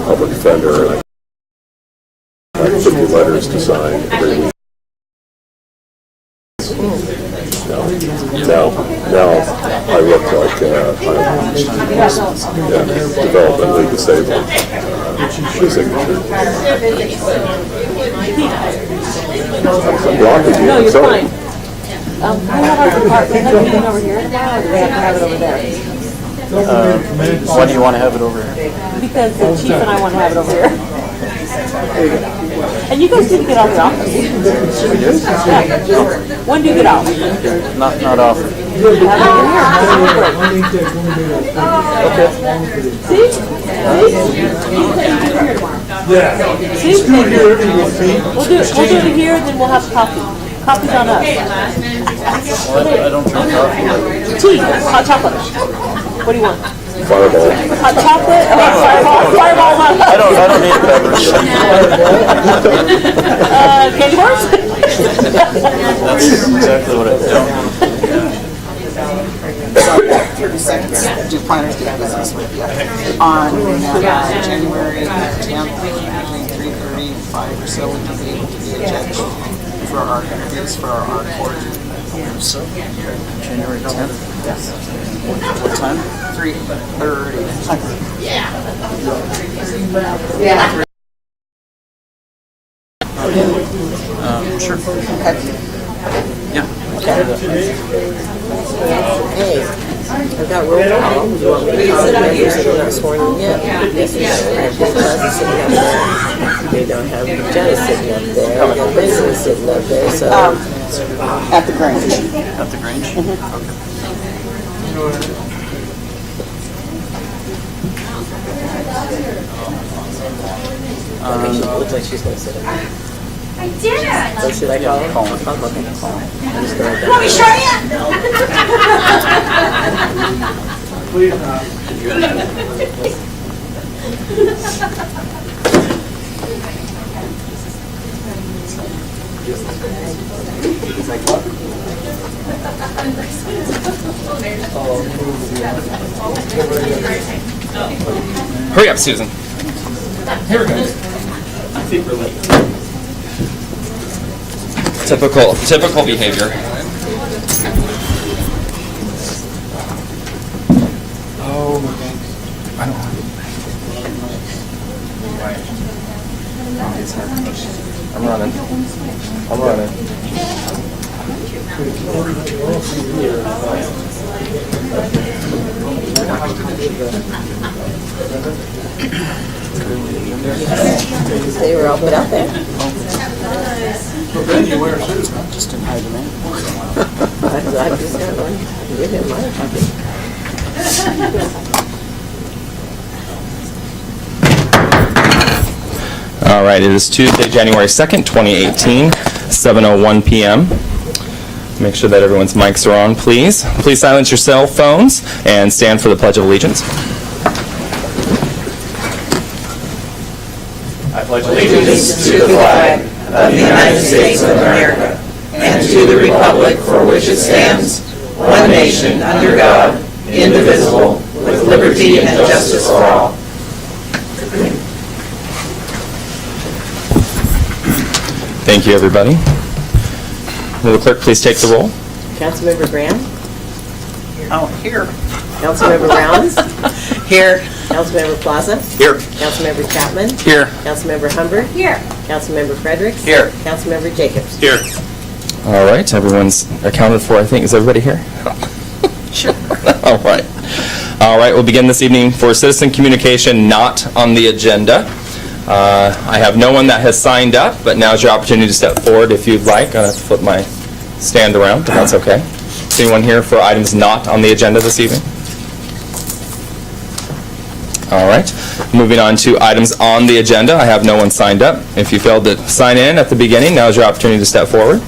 public defender, and I put the letters to sign every week. Now I look like I'm developmentally disabled. My signature. I'm blocking you. No, you're sorry. fine. We have our department meeting over here tomorrow, or do we have to have it over there? Why do you want to have it over here? Because the chief and I want to have it over here. And you guys didn't get off the office. We did? Yeah. When do you get off? Not often. Okay. See? You can do it here tomorrow. Yeah. See? We'll do it here, then we'll have coffee. Coffee's on us. Well, I don't drink coffee. Tea, hot chocolate. What do you want? Fireball. Hot chocolate? Fireball. I don't need a beverage. Candy bars? That's exactly what I do. 30 seconds. Do planners do business with you on January 10th between 3:30 and 5 or so? Would you be able to be a judge for our interviews for our court? So, January 10th? Yes. What time? 3:30. Sure. Okay. Yeah. Hey, I've got roll call. Do you want me to call the members that are not sworn in yet? Yes, no. I have Bill Cosby sitting up there. They don't have Janice sitting up there. They got Benson sitting up there. So At the Grange. At the Grange? it looks like she's going to sit up. I did it! So should I call her? Call her. Okay. I'm just going to Let me show you! Please not. Hurry up, Susan. Here we go. I think we're late. Typical behavior. Oh, I don't want I'm running. They were all put out there. Just in high demand. I just got one. Give him my copy. All right, it is Tuesday, January 2nd, 2018, 7:01 p.m. Make sure that everyone's mics are on, please. Please silence your cell phones and stand for the Pledge of Allegiance. I pledge allegiance To the flag of the United States of America and to the republic for which it stands, one nation under God, indivisible, with liberty and justice for all. Thank you, everybody. Will the clerk please take the roll? Councilmember Graham? Oh, here. Councilmember Rounds? Here. Councilmember Plaza? Here. Councilmember Chapman? Here. Councilmember Humbert? Here. Councilmember Fredericks? Here. Councilmember Jacobs? Here. All right, everyone's accounted for, I think. Is everybody here? Sure. All right. All right, we'll begin this evening for citizen communication not on the agenda. I have no one that has signed up, but now's your opportunity to step forward if you'd like. I'll have to flip my stand around, if that's okay. Is anyone here for items not on the agenda this evening? All right. Moving on to items on the agenda. I have no one signed up. If you failed to sign in at the beginning, now's your opportunity to step forward.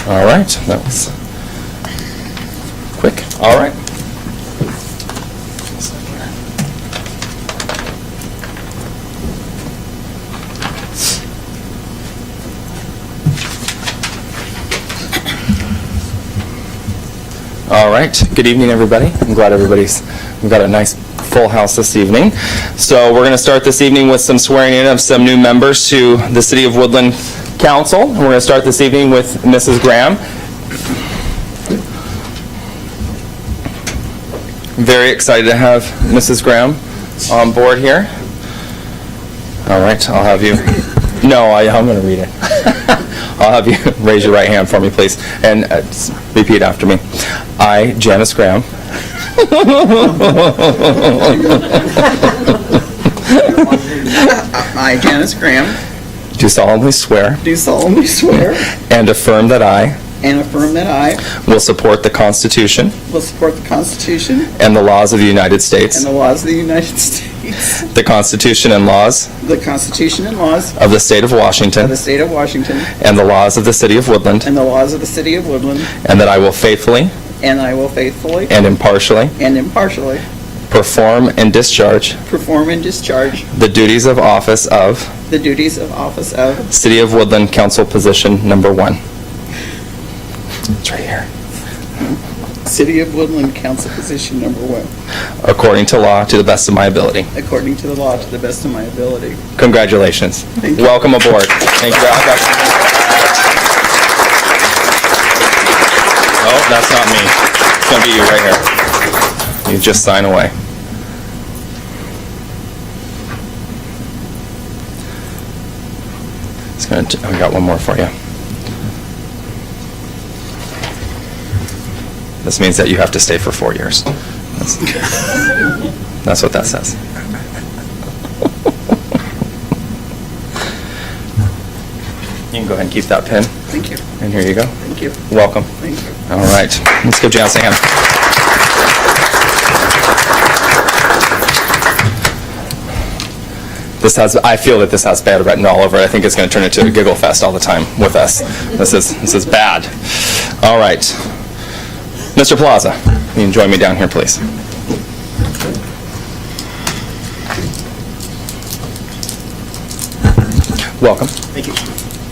All right. That was quick. All right. All right. Good evening, everybody. I'm glad we've got a nice full house this evening. So we're going to start this evening with some swearing in of some new members to the City of Woodland Council. And we're going to start this evening with Mrs. Graham. Very excited to have Mrs. Graham on board here. All right, I'll have you. No, I'm going to read it. I'll have you raise your right hand for me, please, and repeat after me. I, Janice Graham. I, Janice Graham, Do solemnly swear do solemnly swear and affirm that I and affirm that I will support the Constitution will support the Constitution and the laws of the United States, and the laws of the United States, the Constitution and laws the Constitution and laws of the State of of Washington, the State of Washington, and the laws of the City of Woodland, and the laws of the City of Woodland, and that I will faithfully and I will faithfully and impartially and impartially perform and discharge perform and discharge the duties of office of the duties of office of City of Woodland Council Position Number 1. It's right here. City of Woodland Council Position Number 1, According to law, to the best of my ability. according to the law, to the best of my ability. Congratulations. Thank you. Welcome aboard. Thank you. Oh, that's not me. It's going to be you right here. You just sign away. I got one more for you. This means that you have to stay for 4 years. That's what that says. You can go ahead and keep that pen. Thank you. And here you go. Thank you. Welcome. Thank you. All right. Let's give Janice a hand. I feel that this has bad written all over it. I think it's going to turn into a giggle fest all the time with us. This is bad. All right. Mr. Plaza, you can join me down here, please. Welcome. Thank you.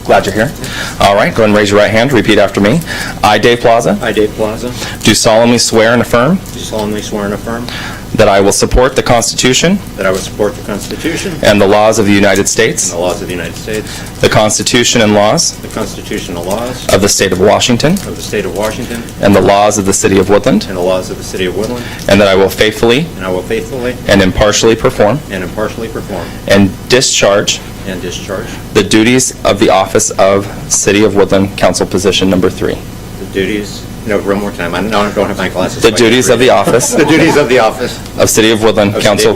Glad you're here. All right, go ahead and raise your right hand. Repeat after me. I, Dave Plaza, I, Dave Plaza, do solemnly swear and affirm do solemnly swear and affirm that I will support the Constitution that I will support the Constitution and the laws of the United and States, the laws of the United States, the Constitution and laws the constitutional laws of the State of Washington, of the State of Washington, and the laws of the City of Woodland, and the laws of the City of Woodland, and that I will faithfully and I will faithfully and impartially perform and impartially perform and discharge and discharge the duties of the office of City of Woodland Council Position Number 3. the duties, one more time, I don't have my glasses. The so I can't duties of read the it. office The duties of the office of City of Woodland of Council.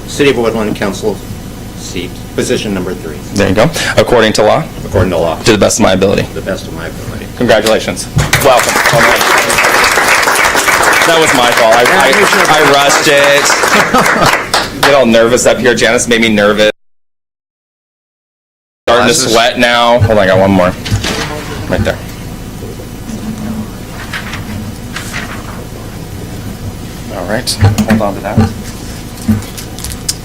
City of Woodland Council seat, position number 3, There you go. According to law, according to law, to the best of my ability. to the best of my ability. Congratulations. Welcome. That was my fault. I rushed it. Get all nervous up here. Janice made me nervous. Starting to sweat now. Hold on, I got one more. Right there. All right. Hold on to that.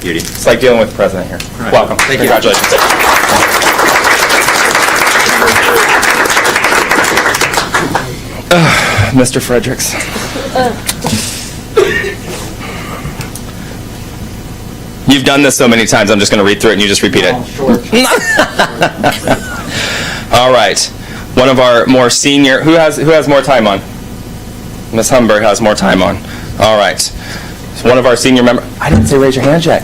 Beauty. It's like dealing with the president here. right. Welcome. Thank you. Congratulations. Mr. Fredericks. You've done this so many times, I'm just going to read through it and you just repeat it. All right. One of our more senior, who has more time on? Ms. Humberg has more time on. All right. So one of our senior members, I didn't say raise your hand yet.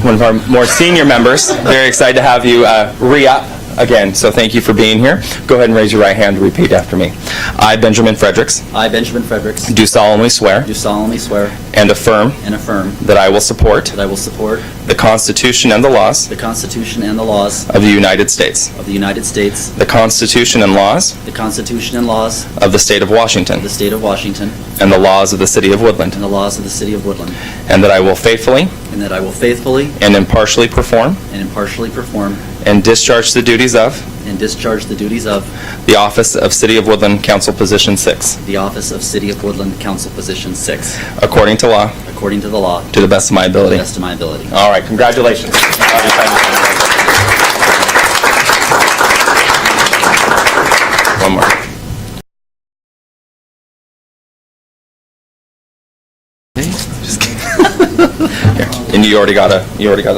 One of our more senior members, very excited to have you re-up again, so thank you for being here. Go ahead and raise your right hand and repeat after me. I, Benjamin Fredericks, I, Benjamin Fredericks, do solemnly swear do solemnly swear and affirm and affirm that I will support that I will support the Constitution and the laws the Constitution and the laws of the United States, of the United States, the Constitution and laws the Constitution and laws of the State of Washington, of the State of Washington, and the laws of the City of Woodland, and the laws of the City of Woodland, and that I will faithfully and that I will faithfully and impartially perform and impartially perform and discharge the duties of and discharge the duties of the office of City of Woodland Council Position 6, the office of City of Woodland Council Position 6, according to law, according to the law, to to the best of my the ability. best of my ability. All right, congratulations. One more. And you already got a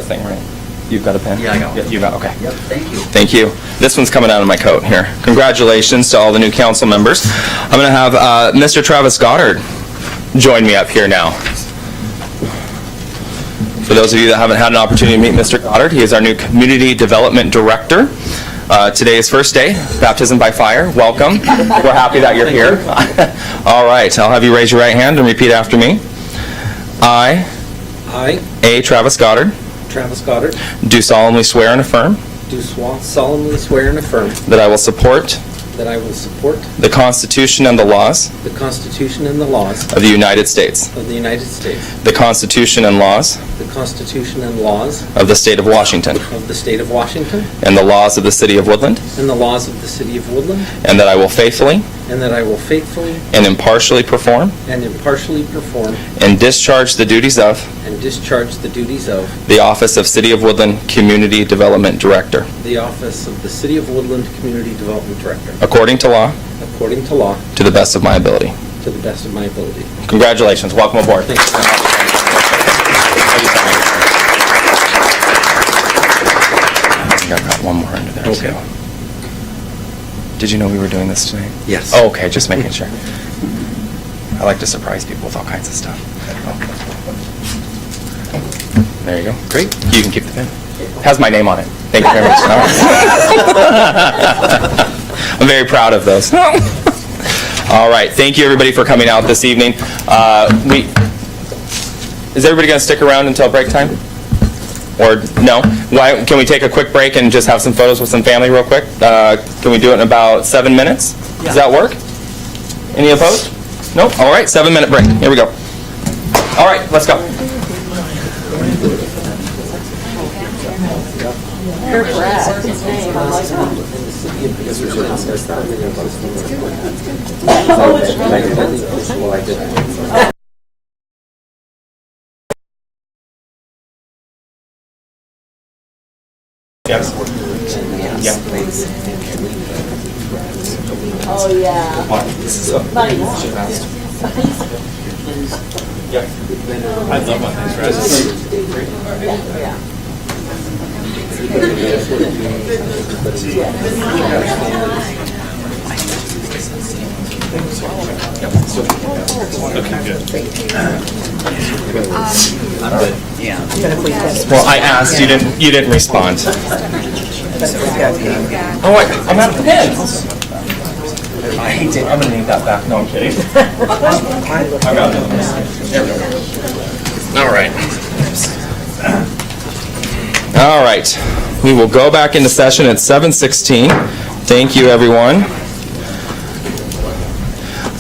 thing, right? You've got a pen? Yeah, I got one. You got, okay. Yep, thank you. Thank you. This one's coming out of my coat here. Congratulations to all the new council members. I'm going to have Mr. Travis Goddard join me up here now. For those of you that haven't had an opportunity to meet Mr. Goddard, he is our new Community Development Director. Today is first day, baptism by fire. Welcome. We're happy that you're here. All right, I'll have you raise your right hand and repeat after me. I, Travis Goddard, Travis Goddard, do solemnly swear and affirm do solemnly swear and affirm that I will support that I will support the Constitution and the laws the Constitution and the laws of the United States, of the United States, the Constitution and laws the Constitution and laws of the State of Washington, of the State of Washington, and the laws of the City of Woodland, and the laws of the City of Woodland, and that I will faithfully and that I will faithfully and impartially perform and impartially perform and discharge the duties of and discharge the duties of the Office of City of Woodland Community Development Director, the office of the City of Woodland Community Development Director, according to law, according to law, to the best of my ability. to the best of my ability. Congratulations. Welcome aboard. Thank you. I think I've got one more under there, Okay. too. Did you know we were doing this tonight? Yes. Oh, okay, just making sure. I like to surprise people with all kinds of stuff. There you go. Great. You can keep the pen. It has my name on it. Thank you very much. All right. I'm very proud of those. All right. Thank you, everybody, for coming out this evening. Is everybody going to stick around until break time? Or no? Why, can we take a quick break and just have some photos with some family real quick? Can we do it in about 7 minutes? Does that work? Any opposed? Nope. All right, 7-minute break. Here we go. All right, let's go. Yes. Yeah. Oh, yeah. Nice. Yeah. I love my nice dresses. Yeah. Well, I asked, you didn't respond. Oh, wait, I'm out of pens. I hate it. I'm gonna need that back. No, I'm kidding. I got it. There we go. All right. All right. We will go back into session at 7:16. Thank you, everyone.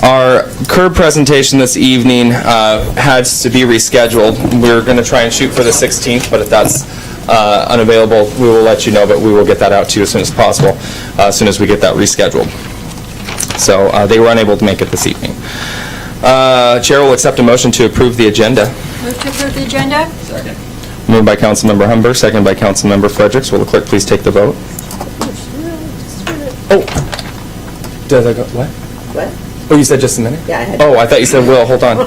Our curb presentation this evening has to be rescheduled. We're going to try and shoot for the 16th, but if that's unavailable, we will let you know, but we will get that out to you as soon as possible, as soon as we get that rescheduled. So they were unable to make it this evening. Chair will accept a motion to approve the agenda. Move to approve the agenda? Moved by Councilmember Humber, seconded by Councilmember Fredericks. Will the clerk please take the vote? Oh. Did I go, what? What? Oh, you said just a minute? Yeah, I had. Oh, I thought you said will. Hold on.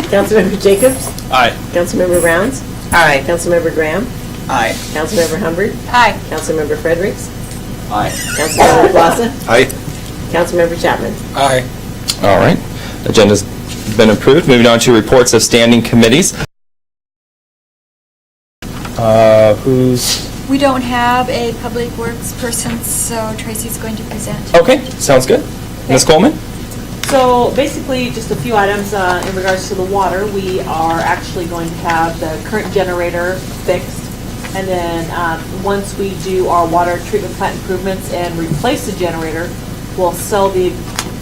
Councilmember Jacobs? Aye. Councilmember Rounds? Aye. Councilmember Graham? Aye. Councilmember Humbert? Aye. Councilmember Fredericks? Aye. Councilmember Plaza? Aye. Councilmember Chapman? Aye. All right. Agenda's been approved. Moving on to reports of standing committees. We don't have a public works person, so Tracy's going to present. Okay, sounds good. Ms. Coleman? So basically, just a few items in regards to the water. We are actually going to have the current generator fixed. And then once we do our water treatment plant improvements and replace the generator, we'll sell the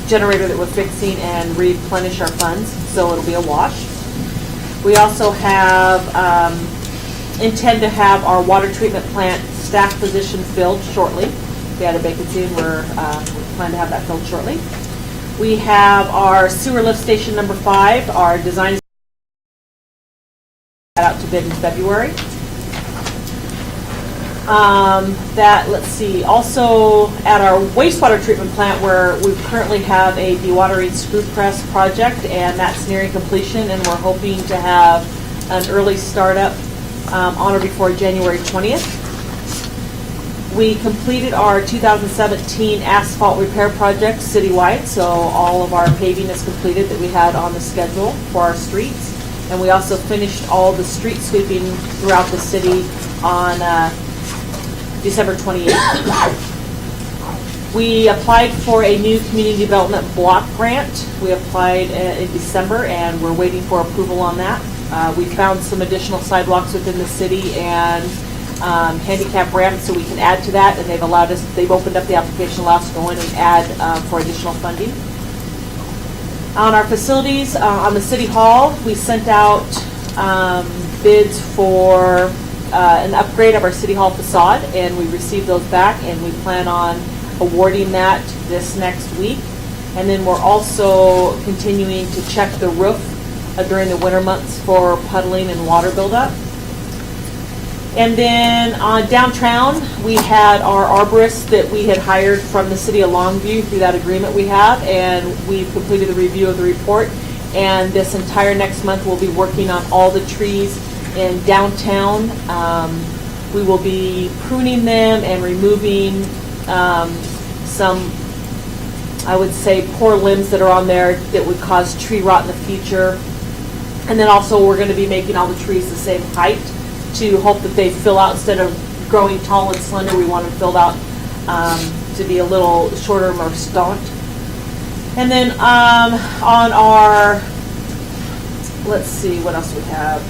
generator that we're fixing and replenish our funds, so it'll be a wash. We also have, intend to have our water treatment plant staff position filled shortly. We had a vacancy and we plan to have that filled shortly. We have our sewer lift station number 5, our design is out to bid in February. That, let's see, also at our wastewater treatment plant where we currently have a dewatering screw press project, and that's nearing completion, and we're hoping to have an early startup on or before January 20th. We completed our 2017 asphalt repair project citywide, so all of our paving is completed that we had on the schedule for our streets. And we also finished all the street sweeping throughout the city on December 28th. We applied for a new community development block grant. We applied in December, and we're waiting for approval on that. We found some additional sidewalks within the city and handicap ramps, so we can add to that, and they've opened up the application, allowed us to go in and add for additional funding. On our facilities, on the City Hall, we sent out bids for an upgrade of our City Hall facade, and we received those back, and we plan on awarding that this next week. And then we're also continuing to check the roof during the winter months for puddling and water buildup. And then downtown, we had our arborist that we had hired from the city of Longview through that agreement we have, and we've completed the review of the report. And this entire next month, we'll be working on all the trees in downtown. We will be pruning them and removing some, I would say, poor limbs that are on there that would cause tree rot in the future. And then also, we're going to be making all the trees the same height to hope that they fill out. Instead of growing tall and slender, we want them filled out to be a little shorter, more stout. And then on our, let's see, what else we have?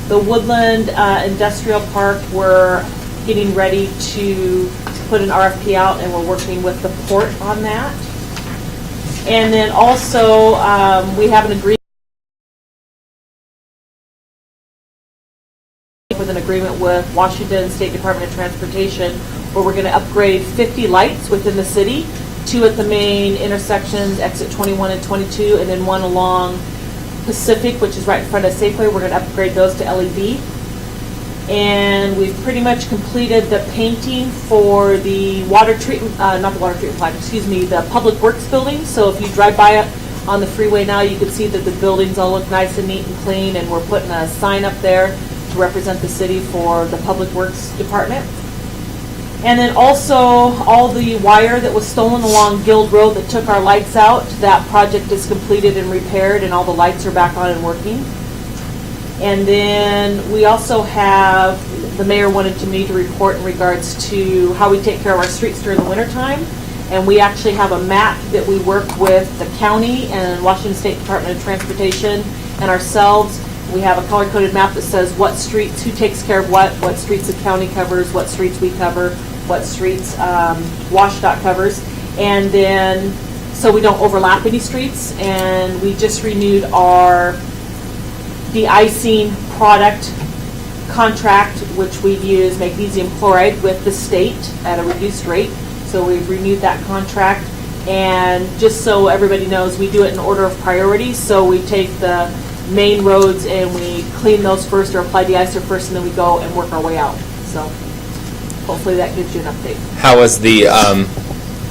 The Woodland Industrial Park, we're getting ready to put an RFP out, and we're working with the port on that. And then also, we have an agreement with Washington State Department of Transportation, where we're going to upgrade 50 lights within the city, 2 at the main intersections, exit 21 and 22, and then 1 along Pacific, which is right in front of Safeway. We're going to upgrade those to LED. And we've pretty much completed the painting for the water treatment, not the water treatment plant, excuse me, the Public Works building. So if you drive by it on the freeway now, you can see that the buildings all look nice and neat and clean, and we're putting a sign up there to represent the city for the Public Works Department. And then also, all the wire that was stolen along Guild Road that took our lights out, that project is completed and repaired, and all the lights are back on and working. And then we also have, the mayor wanted me to report in regards to how we take care of our streets during the wintertime. And we actually have a map that we work with the county and Washington State Department of Transportation and ourselves. We have a color-coded map that says what streets, who takes care of what streets the county covers, what streets we cover, what streets WashDOT covers. And then, so we don't overlap any streets. And we just renewed our de-icing product contract, which we use magnesium chloride with the state at a reduced rate. So we've renewed that contract. And just so everybody knows, we do it in order of priority. So we take the main roads and we clean those first, or apply de-icer first, and then we go and work our way out. So hopefully that gives you an update. How was the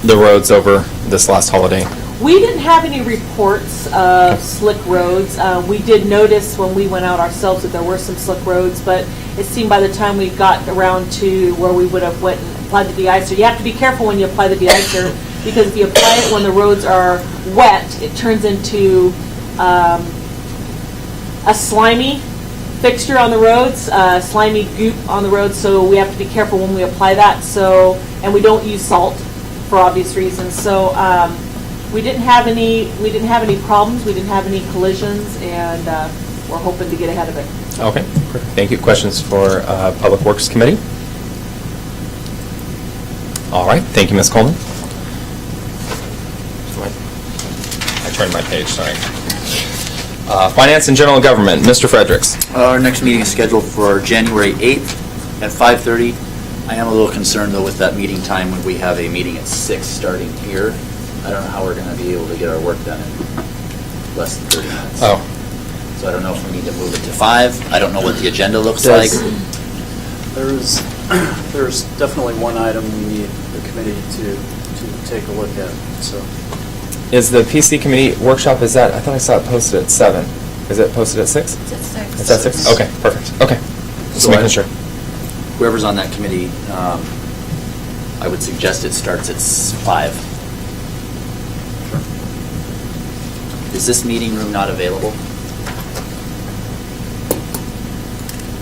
roads over this last holiday? We didn't have any reports of slick roads. We did notice when we went out ourselves that there were some slick roads, but it seemed by the time we got around to where we would have went and applied the de-icer, you have to be careful when you apply the de-icer, because if you apply it when the roads are wet, it turns into a slimy fixture on the roads, slimy goop on the roads, so we have to be careful when we apply that. So, and we don't use salt for obvious reasons. So we didn't have any problems. We didn't have any collisions, and we're hoping to get ahead of it. Okay, perfect. Thank you. Questions for Public Works Committee? All right. Thank you, Ms. Coleman. I turned my page. Sorry. Finance and General Government, Mr. Fredericks. Our next meeting is scheduled for January 8th at 5:30. I am a little concerned, though, with that meeting time when we have a meeting at 6 starting here. I don't know how we're going to be able to get our work done in less than 30 minutes. Oh. So I don't know if we need to move it to 5. I don't know what the agenda looks like. There's there's definitely one item we need the committee to take a look at, so. Is the PC committee workshop, is that, I thought I saw it posted at 7. Is it posted at 6? It's at 6. It's at 6? Okay, perfect. Okay. Just So making sure. Whoever's on that committee, I would suggest it starts at 5. Is this meeting room not available?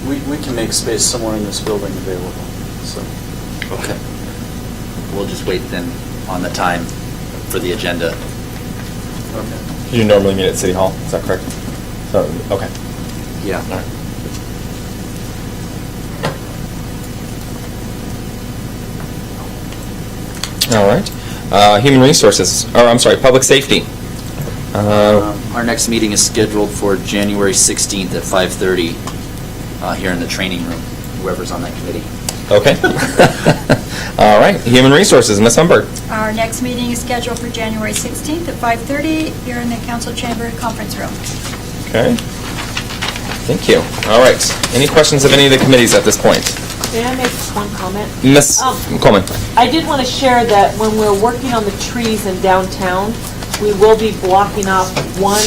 We can make space somewhere in this building available, so. Okay. We'll just wait then on the time for the agenda. Okay. You normally meet at City Hall, is that correct? So, okay. Yeah. All right. All right. Human Resources, or I'm sorry, Public Safety. Our next meeting is scheduled for January 16th at 5:30 here in the training room, whoever's on that committee. Okay. All right. Human Resources, Ms. Humbert. Our next meeting is scheduled for January 16th at 5:30 here in the council chamber conference room. Okay. Thank you. All right. Any questions of any of the committees at this point? May I make one comment? Ms. Coleman. I did want to share that when we're working on the trees in downtown, we will be blocking off one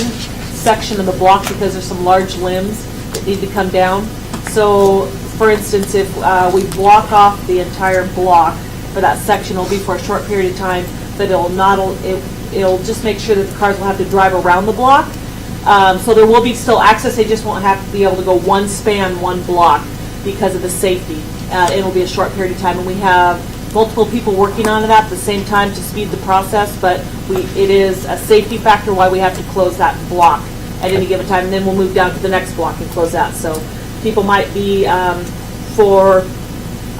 section of the block because there's some large limbs that need to come down. So, for instance, if we block off the entire block for that section, it'll be for a short period of time, but it'll just make sure that the cars will have to drive around the block. So there will be still access, they just won't have to be able to go one span, one block because of the safety. It'll be a short period of time, and we have multiple people working on it at the same time to speed the process, but it is a safety factor why we have to close that block at any given time, and then we'll move down to the next block and close that. So people might be for,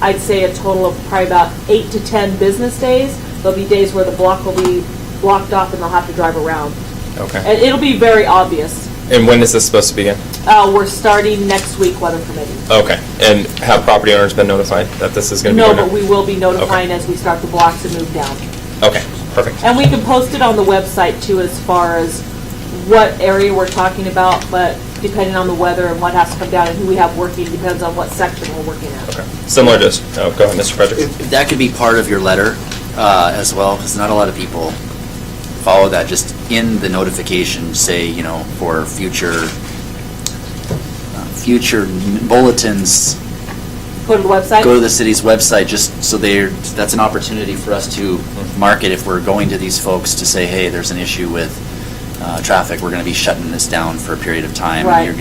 I'd say, a total of probably about 8 to 10 business days. There'll be days where the block will be blocked off and they'll have to drive around. Okay. And it'll be very obvious. And when is this supposed to begin? We're starting next week, weather permitting. Okay. And have property owners been notified that this is going to be No, going but we will be notifying as we start the blocks and move down. Okay, perfect. And we can post it on the website too as far as what area we're talking about, but depending on the weather and what has to come down and who we have working, depends on what section we're working at. Okay. Similar to, go ahead, Mr. Frederick. That could be part of your letter as well, because not a lot of people follow that. Just in the notification, say, for future bulletins, Go to the website? go to the city's website, just so that's an opportunity for us to mark it if we're going to these folks to say, hey, there's an issue with traffic, we're going to be shutting this down for a period of time. Right.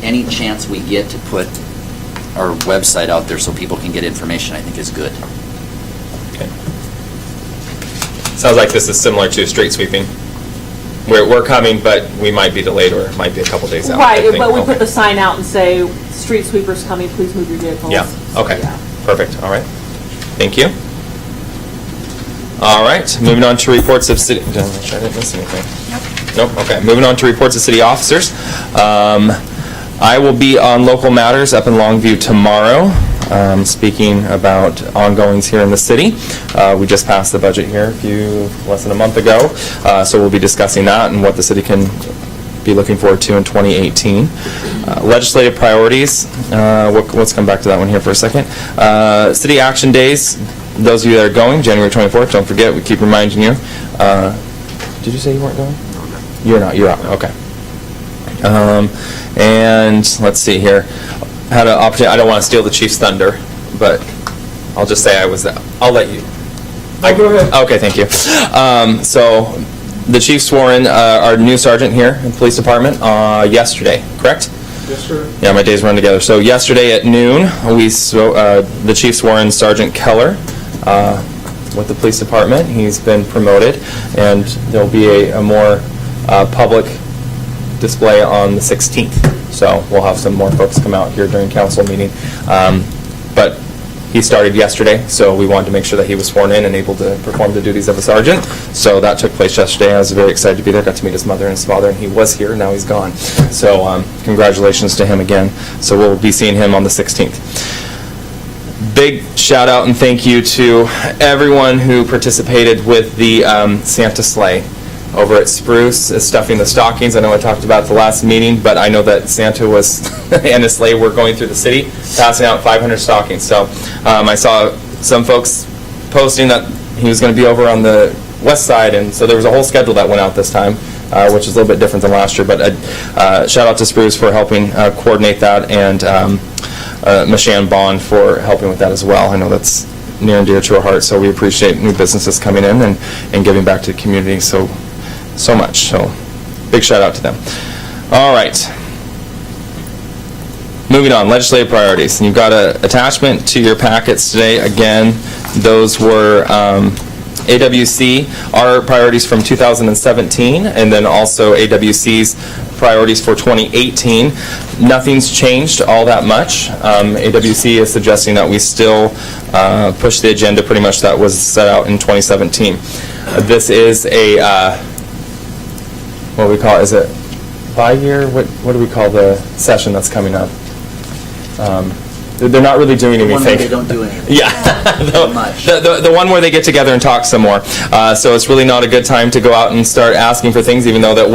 Any chance we get to put our website out there so people can get information, I think is good. Okay. Sounds like this is similar to street sweeping. We're coming, but we might be delayed, or it might be a couple days out. I Right, think. but we Okay. put the sign out and say, street sweepers coming, please move your vehicles. Yeah, So, okay, yeah. perfect, all right. Thank you. All right, moving on to reports of city, did I make sure I didn't miss anything? Nope, okay, moving on to reports of city officers. I will be on local matters up in Longview tomorrow, speaking about ongoings here in the city. We just passed the budget here less than a month ago, so we'll be discussing that and what the city can be looking forward to in 2018. Legislative priorities, let's come back to that one here for a second. City action days, those of you that are going, January 24th, don't forget, we keep reminding you. Did you say you weren't going? You're not, you're out, okay. And let's see here. Had an opportunity, I don't want to steal the chief's thunder, but I'll just say I was there. I'll let you. Go ahead. Okay, thank you. So the chief swore in our new sergeant here in the police department yesterday, correct? Yes, sir. Yeah, my days run together. So yesterday at noon, the chief swore in Sergeant Keller with the police department. He's been promoted, and there'll be a more public display on the 16th. So we'll have some more folks come out here during council meeting. But he started yesterday, so we wanted to make sure that he was sworn in and able to perform the duties of a sergeant. So that took place yesterday. I was very excited to be there. Got to meet his mother and his father, and he was here. Now he's gone. So congratulations to him again. So we'll be seeing him on the 16th. Big shout out and thank you to everyone who participated with the Santa sleigh over at Spruce is stuffing the stockings. I know I talked about it the last meeting, but I know that Santa was and his sleigh were going through the city, passing out 500 stockings. So I saw some folks posting that he was going to be over on the west side, and so there was a whole schedule that went out this time, which is a little bit different than last year. But shout out to Spruce for helping coordinate that, and Mashan Bond for helping with that as well. I know that's near and dear to our heart, so we appreciate new businesses coming in and giving back to the community so much. So big shout out to them. All right. Moving on, legislative priorities. And you've got an attachment to your packets today. Again, those were AWC, our priorities from 2017, and then also AWC's priorities for 2018. Nothing's changed all that much. AWC is suggesting that we still push the agenda pretty much that was set out in 2017. This is a, what do we call it? Is it bi-year? What do we call the session that's coming up? They're not really doing anything. One where they don't do anything. Yeah, the one where they get together and talk some more. So it's really not a good time to go out and start asking for things, even though that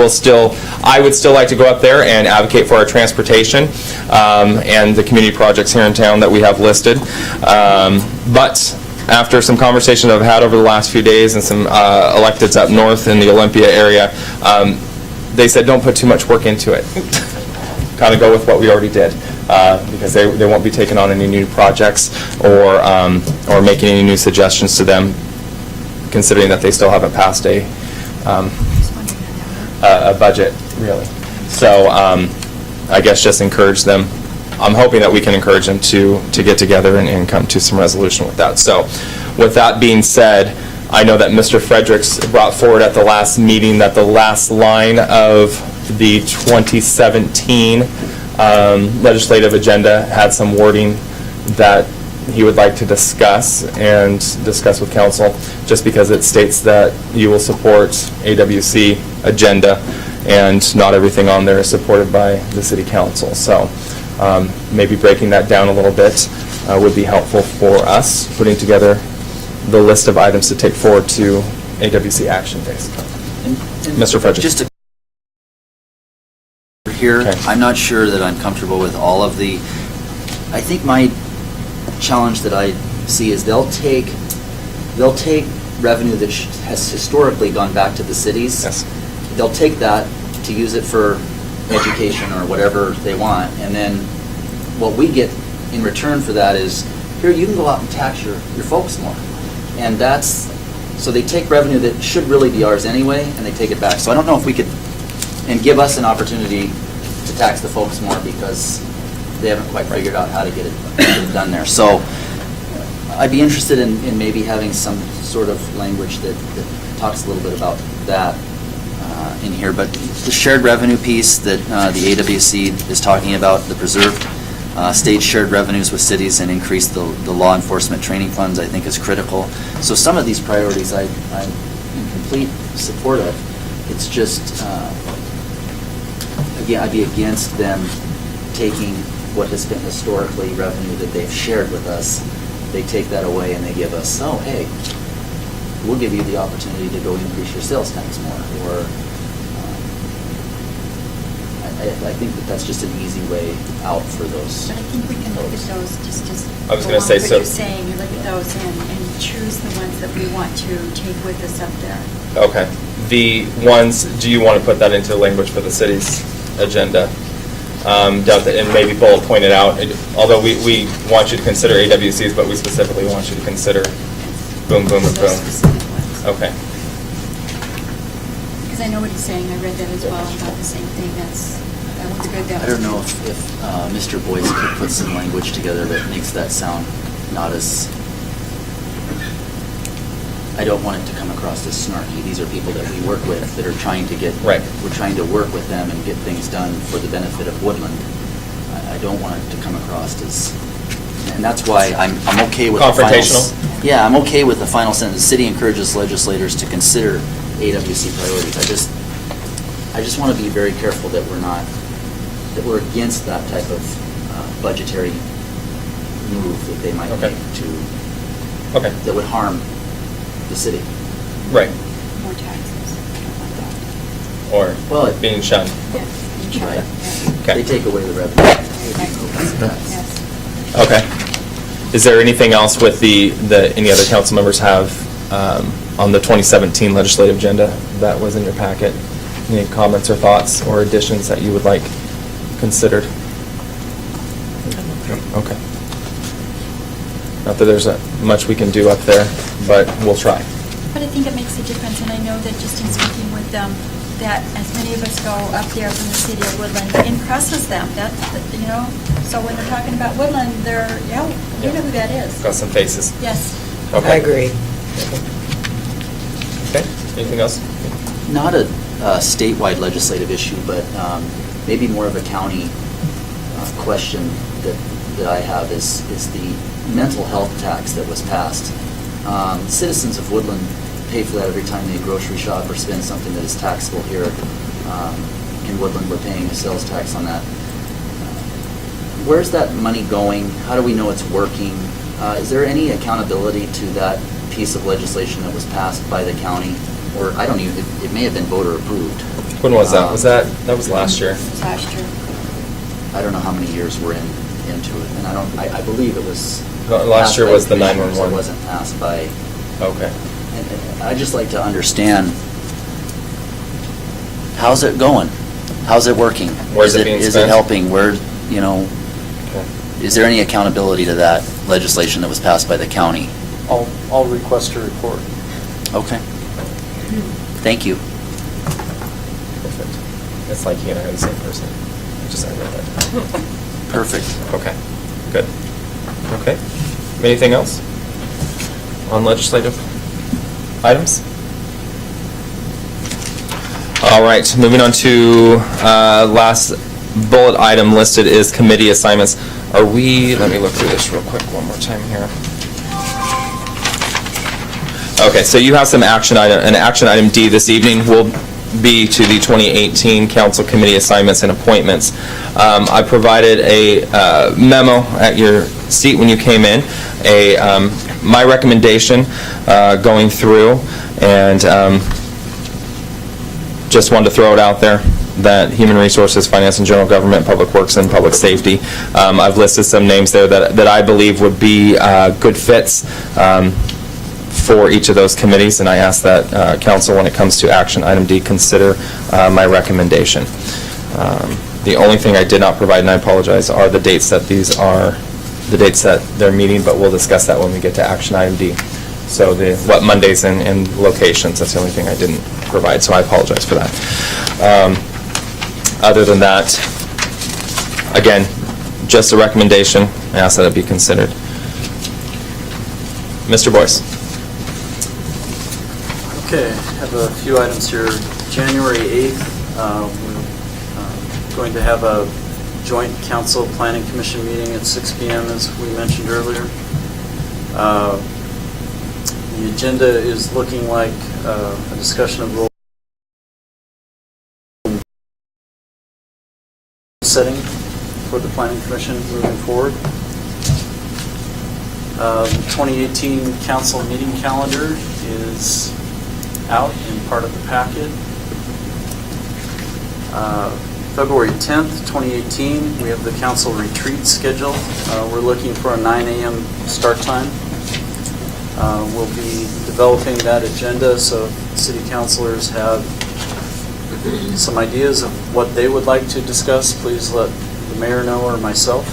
I would still like to go up there and advocate for our transportation and the community projects here in town that we have listed. But after some conversations I've had over the last few days and some electeds up north in the Olympia area, they said don't put too much work into it. Kind of go with what we already did. Because they won't be taking on any new projects or making any new suggestions to them, considering that they still haven't passed a budget, really. So I guess just encourage them. I'm hoping that we can encourage them to get together and come to some resolution with that. So with that being said, I know that Mr. Fredericks brought forward at the last meeting that the last line of the 2017 legislative agenda had some wording that he would like to discuss with council, just because it states that you will support AWC agenda and not everything on there is supported by the city council. So maybe breaking that down a little bit would be helpful for us, putting together the list of items to take forward to AWC action days. Mr. Frederick. Just here, Okay. I'm not sure that I'm comfortable with all of the, I think my challenge that I see is they'll take revenue that has historically gone back to the cities. Yes. They'll take that to use it for education or whatever they want, and then what we get in return for that is, here, you can go out and tax your folks more. And so they take revenue that should really be ours anyway, and they take it back. So I don't know if we could, and give us an opportunity to tax the folks more because they haven't quite figured out how to get it done there. So I'd be interested in maybe having some sort of language that talks a little bit about that in here. But the shared revenue piece that the AWC is talking about, the preserve state shared revenues with cities and increase the law enforcement training funds, I think is critical. So some of these priorities I'm in complete support of. It's just, again, I'd be against them taking what has been historically revenue that they've shared with us. They take that away and they give us, oh, hey, we'll give you the opportunity to go increase your sales tax more. Or I think that's just an easy way out for those. But I think we can look at those, just I was gonna say, what so- you're saying, you look at those and choose the ones that we want to take with us up there. Okay. The ones, do you want to put that into language for the city's agenda? And maybe bullet point it out. Although we want you to consider AWCs, but we specifically want you to consider boom, boom, and Those boom. specific ones. Okay. Because I know what he's saying, I read that as well, about the same thing, that one's good, that I don't one's know good. if Mr. Boyce could put some language together that makes that sound not as, I don't want it to come across as snarky. These are people that we work with that are trying to get, Right. we're trying to work with them and get things done for the benefit of Woodland. I don't want it to come across as, and that's why I'm okay with the final. Confrontational? Yeah, I'm okay with the final sentence. The city encourages legislators to consider AWC priorities. I just want to be very careful that that we're against that type of budgetary move that they might Okay. make Okay. that would harm the city. Right. More taxes, stuff like that. or Well, being shunned? Right. Okay. They take away the revenue. Okay. Is there anything else with the any other council members have on the 2017 legislative agenda that was in your packet? Any comments or thoughts or additions that you would like considered? Okay. Not that there's much we can do up there, but we'll try. But I think it makes a difference, and I know that just in speaking with them, that as many of us go up there from the city of Woodland, it impresses them. That's, you know, so when they're talking about Woodland, they're, yeah, you know who that is. Got some faces. Yes. Okay. I agree. Okay. Anything else? Not a statewide legislative issue, but maybe more of a county question that I have is the mental health tax that was passed. Citizens of Woodland pay for that every time they grocery shop or spend something that is taxable here. In Woodland, we're paying a sales tax on that. Where's that money going? How do we know it's working? Is there any accountability to that piece of legislation that was passed by the county? Or I don't even, it may have been voter approved. When was that? That was last year? Last year. I don't know how many years we're into it, and I believe it was. No, last year was the passed by commissioners. 911. It wasn't passed by. Okay. And I'd just like to understand, how's it going? How's it working? Where's it being Is spent? it helping? Where, you know, is there any accountability to that legislation that was passed by the county? I'll request a report. Okay. Thank you. Perfect. It's like you and I are the same person. Just I read that. Perfect. Okay. Good. Okay. Anything else on legislative items? All right. Moving on to last bullet item listed is committee assignments. Are we? Let me look through this real quick one more time here. Okay, so you have some action item, and action item D this evening will be to the 2018 council committee assignments and appointments. I provided a memo at your seat when you came in, my recommendation going through, and just wanted to throw it out there that Human Resources, Finance and General Government, Public Works, and Public Safety. I've listed some names there that I believe would be good fits for each of those committees, and I ask that council, when it comes to action item D, consider my recommendation. The only thing I did not provide, and I apologize, are the dates that they're meeting, but we'll discuss that when we get to action item D. So what Mondays and locations, that's the only thing I didn't provide, so I apologize for that. Other than that, again, just a recommendation. I ask that it be considered. Mr. Boyce. Okay, I have a few items here. January 8th, we're going to have a joint council planning commission meeting at 6 p.m. as we mentioned earlier. The agenda is looking like a discussion of role setting for the planning commission moving forward. The 2018 council meeting calendar is out and part of the packet. February 10th, 2018, we have the council retreat scheduled. We're looking for a 9 a.m. start time. We'll be developing that agenda, so city councilors have some ideas of what they would like to discuss. Please let the mayor know or myself.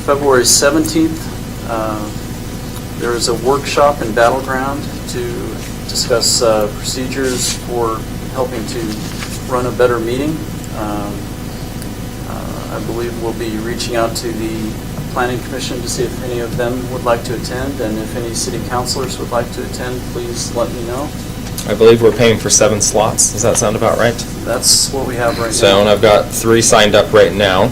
February 17th, there is a workshop in Battleground to discuss procedures for helping to run a better meeting. I believe we'll be reaching out to the Planning Commission to see if any of them would like to attend, and if any city councilors would like to attend, please let me know. I believe we're paying for 7 slots. Does that sound about right? That's what we have right now. So, and I've got 3 signed up right now.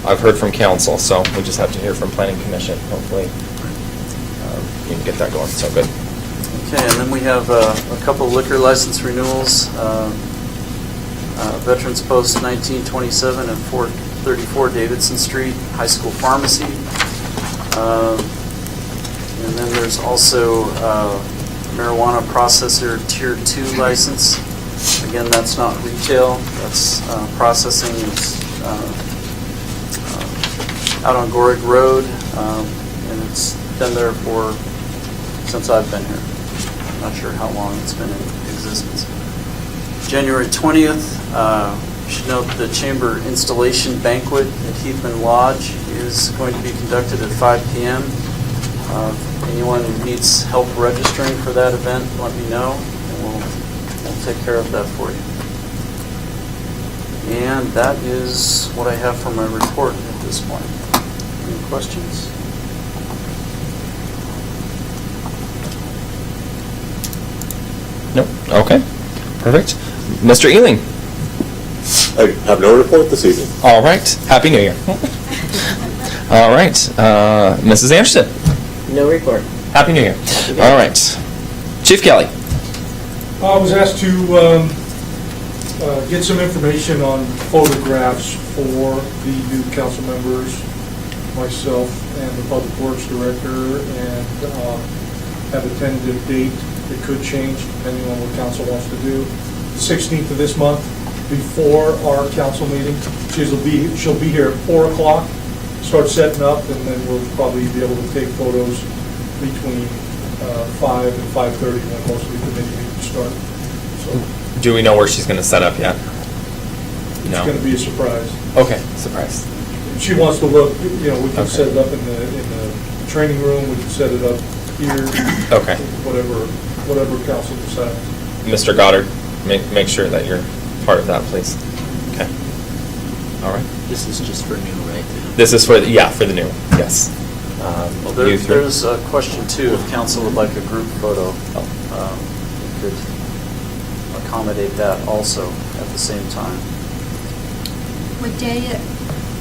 I've heard from council, so we just have to hear from Planning Commission. Hopefully, you can get that going. So good. Okay, and then we have a couple liquor license renewals. Veterans Post 1927 and 434 Davidson Street, High School Pharmacy. And then there's also marijuana processor Tier 2 license. Again, that's not retail, that's processing. It's out on Gorig Road, and it's been there since I've been here. I'm not sure how long it's been in existence. January 20th, you should note the chamber installation banquet at Heathman Lodge is going to be conducted at 5 p.m. If anyone needs help registering for that event, let me know, and we'll take care of that for you. And that is what I have for my report at this point. Any questions? Nope. Okay. Perfect. Mr. Ealing. I have no report this evening. All right. Happy New Year. All right. Mrs. Anderson. No report. Happy New Year. All right. Chief Kelly. I was asked to get some information on photographs for the new council members, myself, and the Public Works Director, and have a tentative date. It could change depending on what council wants to do. The 16th of this month, before our council meeting. She'll be here at 4 o'clock, start setting up, and then we'll probably be able to take photos between 5 and 5:30 when most of the committee meetings start. So Do we know where she's going to set up yet? it's No. going to be a surprise. Okay. Surprise. If she wants to look, we can Okay. set it up in the training room, we can set it up here. Okay. Whatever council decides. Mr. Goddard, make sure that you're part of that, please. Okay. All right. This is just for new, right? This is for the new. Yes. Well, You three. there's a question too, if council would like a group photo, we could accommodate that also at the same time. What day,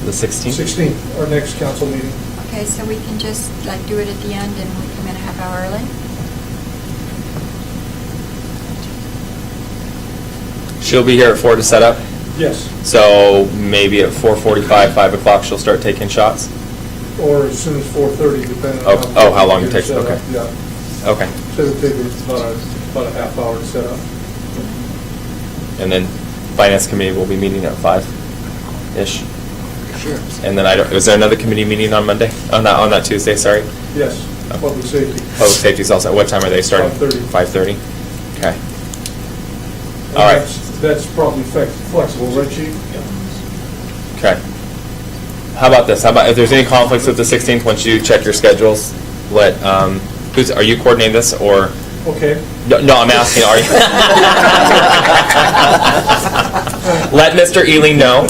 The 16th. 16th, our next council meeting. okay, so we can just like do it at the end and we come in a half hour early? She'll be here at 4 to set up. Yes, So maybe at 4:45, 5 o'clock, she'll start taking shots. or as soon as 4:30, depending Oh, on. how long it get takes, set up. okay. Yeah, Okay. so it'll take about a half hour to set up. And then Finance Committee will be meeting at 5-ish. Sure. And then is there another committee meeting on Monday? On that Tuesday, sorry? Yes, public safety. Public Safety's also, what time are they starting? 5:30. 5:30? Okay. And All right. That's probably flexible, right, Chief? Okay. How about this? How about if there's any conflicts with the 16th, once you check your schedules, are you coordinating this or? Okay. No, I'm asking, are you? Let Mr. Ealing know.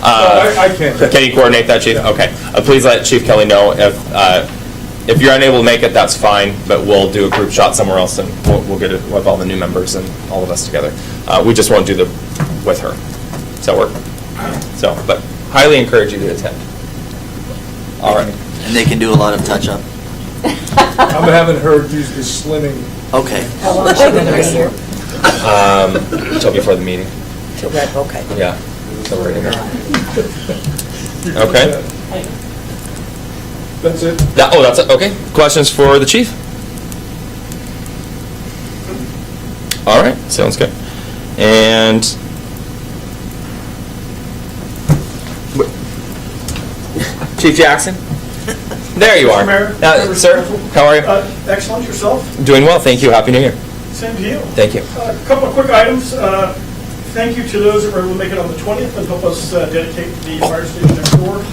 I can't. Can you coordinate that, Chief? Okay. Please let Chief Kelly know if you're unable to make it, that's fine, but we'll do a group shot somewhere else and we'll get it with all the new members and all of us together. We just won't do with her. Does that work? So, but highly encourage you to attend. All right. And they can do a lot of touch-up? I'm having her do the slimming. Okay. How long is she going to be here? Till before the meeting. Till that, okay. Yeah. So we're gonna go. Okay. That's it. That's it. Okay. Questions for the chief? All right. Sounds good. And Chief Jackson? There you are. Mr. Mayor, Sir, how are you? Excellent, yourself? Doing well, thank you. Happy New Year. Same to you. Thank you. A couple of quick items. Thank you to those that were able to make it on the 20th and help us dedicate the fire station next door.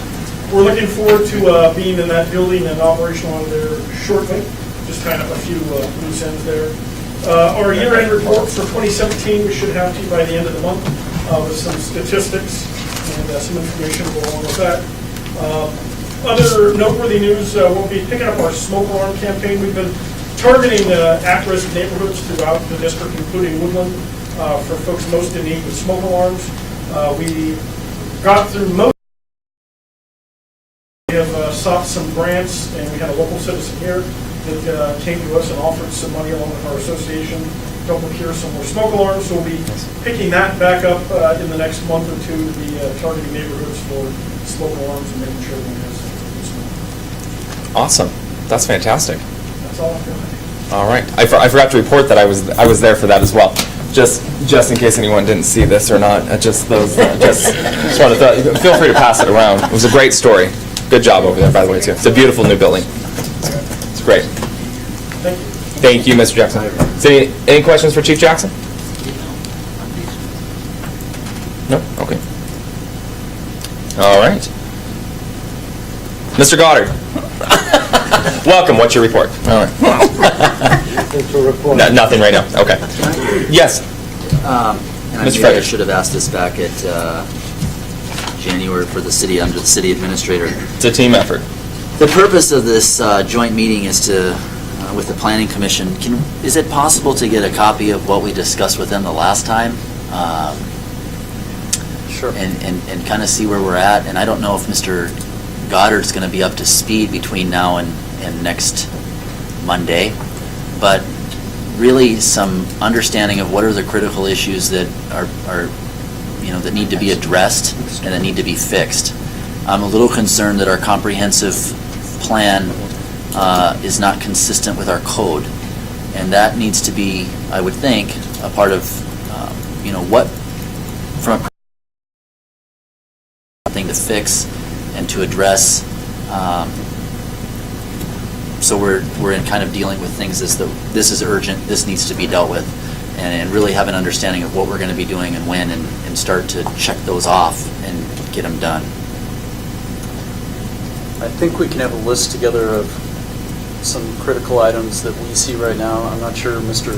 We're looking forward to being in that building and operational on there shortly. Just kind of a few loose ends there. Our year-end report for 2017 we should have to you by the end of the month with some statistics and some information to go along with that. Other noteworthy news, we'll be picking up our smoke alarm campaign. We've been targeting at-risk neighborhoods throughout the district, including Woodland, for folks most in need with smoke alarms. We got through most. We have sought some grants, and we had a local citizen here that came to us and offered some money along with our association to help procure some more smoke alarms. So we'll be picking that back up in the next month or two to be targeting neighborhoods for smoke alarms and making sure everyone has some. Awesome. That's fantastic. That's all I've got. All right. I forgot to report that I was there for that as well. Just in case anyone didn't see this or not. Just wanted to feel free to pass it around. It was a great story. Good job over there, by the way, too. It's a beautiful new building. It's great. Thank you. Thank you, Mr. Jackson. So any questions for Chief Jackson? No? Okay. All right. Mr. Goddard. Welcome. What's your report? All right. Nothing right now. Okay. Yes. And Mr. maybe I Frederick. should have asked this back at January for the city, under the city administrator. It's a team effort. The purpose of this joint meeting is to, with the planning commission, is it possible to get a copy of what we discussed with them the last time? Sure. And kind of see where we're at. And I don't know if Mr. Goddard's going to be up to speed between now and next Monday, but really some understanding of what are the critical issues that are that need to be addressed and that need to be fixed. I'm a little concerned that our comprehensive plan is not consistent with our code, and that needs to be, I would think, a part of what from a thing to fix and to address. So we're in kind of dealing with things as though this is urgent, this needs to be dealt with, and really have an understanding of what we're going to be doing and when, and start to check those off and get them done. I think we can have a list together of some critical items that we see right now. I'm not sure Mr.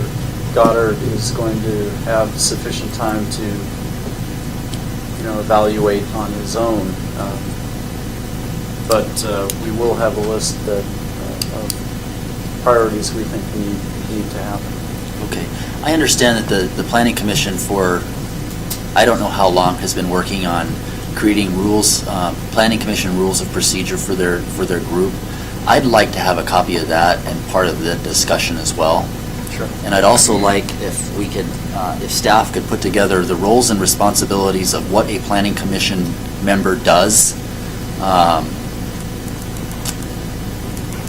Goddard is going to have sufficient time to, evaluate on his own. But we will have a list of priorities we think need to happen. Okay. I understand that the Planning Commission for, I don't know how long, has been working on creating rules, Planning Commission rules of procedure for their group. I'd like to have a copy of that and part of the discussion as well. Sure. And I'd also like if we could, if staff could put together the roles and responsibilities of what a Planning Commission member does.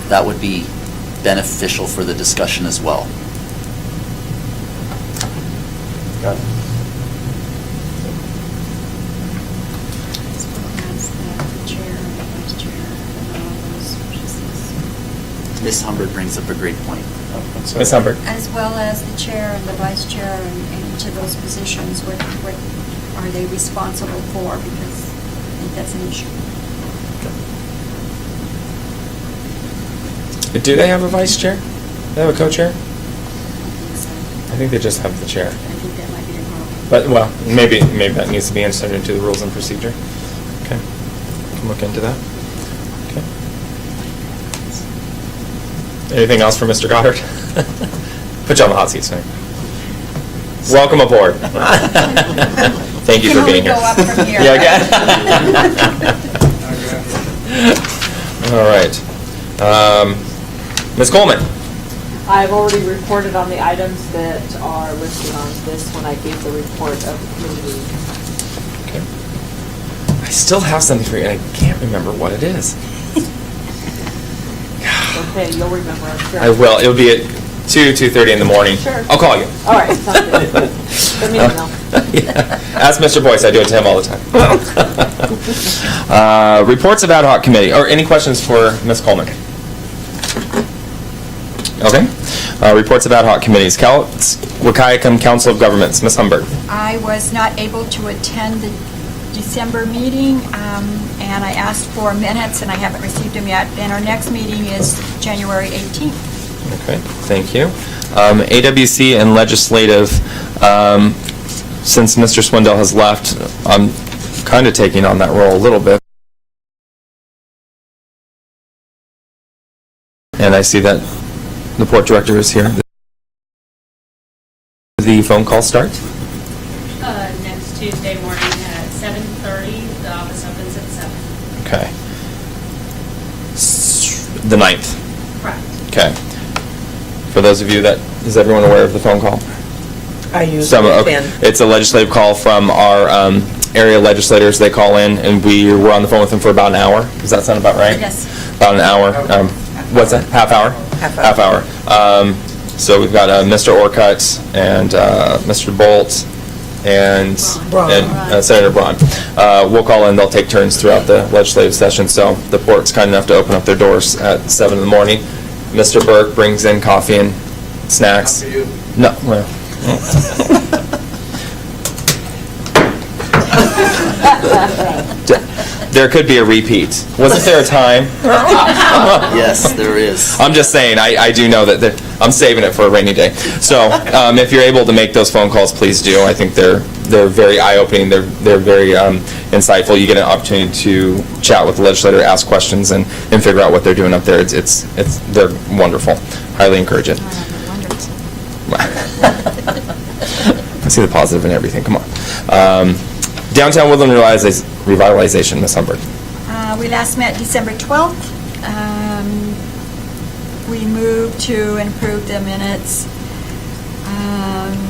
That would be beneficial for the discussion as well. Got it. As well as the chair and the vice chair and all those pieces. Ms. Humbert brings up a great point. Ms. Humbert. As well as the chair and the vice chair and each of those positions, what are they responsible for? Because I think that's an issue. Do they have a vice chair? They have a co-chair? I think so. I think they just have the chair. I think that might be a problem. But, well, maybe that needs to be inserted into the rules and procedure. Okay. We can look into that. Okay. Anything else for Mr. Goddard? Put you on the hot seat, sir. Welcome aboard. Thank you for being here. You can only go up from here. Yeah, again. All right. Ms. Coleman. I've already reported on the items that are listed on this when I gave the report of the committee. Okay. I still have something for you, and I can't remember what it is. Okay, you'll remember, I'm sure. I will. It'll be at 2:30 in the morning. Sure. I'll call you. All right, sounds good. Let me know. Yeah. Ask Mr. Boyce. I do it to him all the time. Reports of ad hoc committee, or any questions for Ms. Coleman? Okay. Reports of ad hoc committees. Wahkiakum Council of Governments. Ms. Humbert. I was not able to attend the December meeting, and I asked for minutes, and I haven't received them yet. And our next meeting is January 18th. Okay, thank you. AWC and legislative, since Mr. Swindell has left, I'm kind of taking on that role a little bit. And I see that the port director is here. The phone call start? Next Tuesday morning at 7:30. The office opens at 7. Okay. The 9th? Correct. Okay. For those of you that, is everyone aware of the phone call? I usually Okay. can. It's a legislative call from our area legislators. They call in, and we were on the phone with them for about an hour. Does that sound about right? Yes. About an hour. What's that, half hour? Half hour. So we've got Mr. Orcutt and Mr. Bolt and Senator Braun. We'll call in, they'll take turns throughout the legislative session, so the port's kind enough to open up their doors at 7 in the morning. Mr. Burke brings in coffee and snacks. No, well. There could be a repeat. Wasn't there a time? Yes, there is. I'm just saying, I do know that I'm saving it for a rainy day. So if you're able to make those phone calls, please do. I think they're very eye-opening. They're very insightful. You get an opportunity to chat with the legislator, ask questions, and figure out what they're doing up there. They're wonderful. Highly encourage it. I see the positive in everything. Come on. Downtown Woodland revitalization, Ms. Humbert. We last met December 12th. We moved to improve the minutes.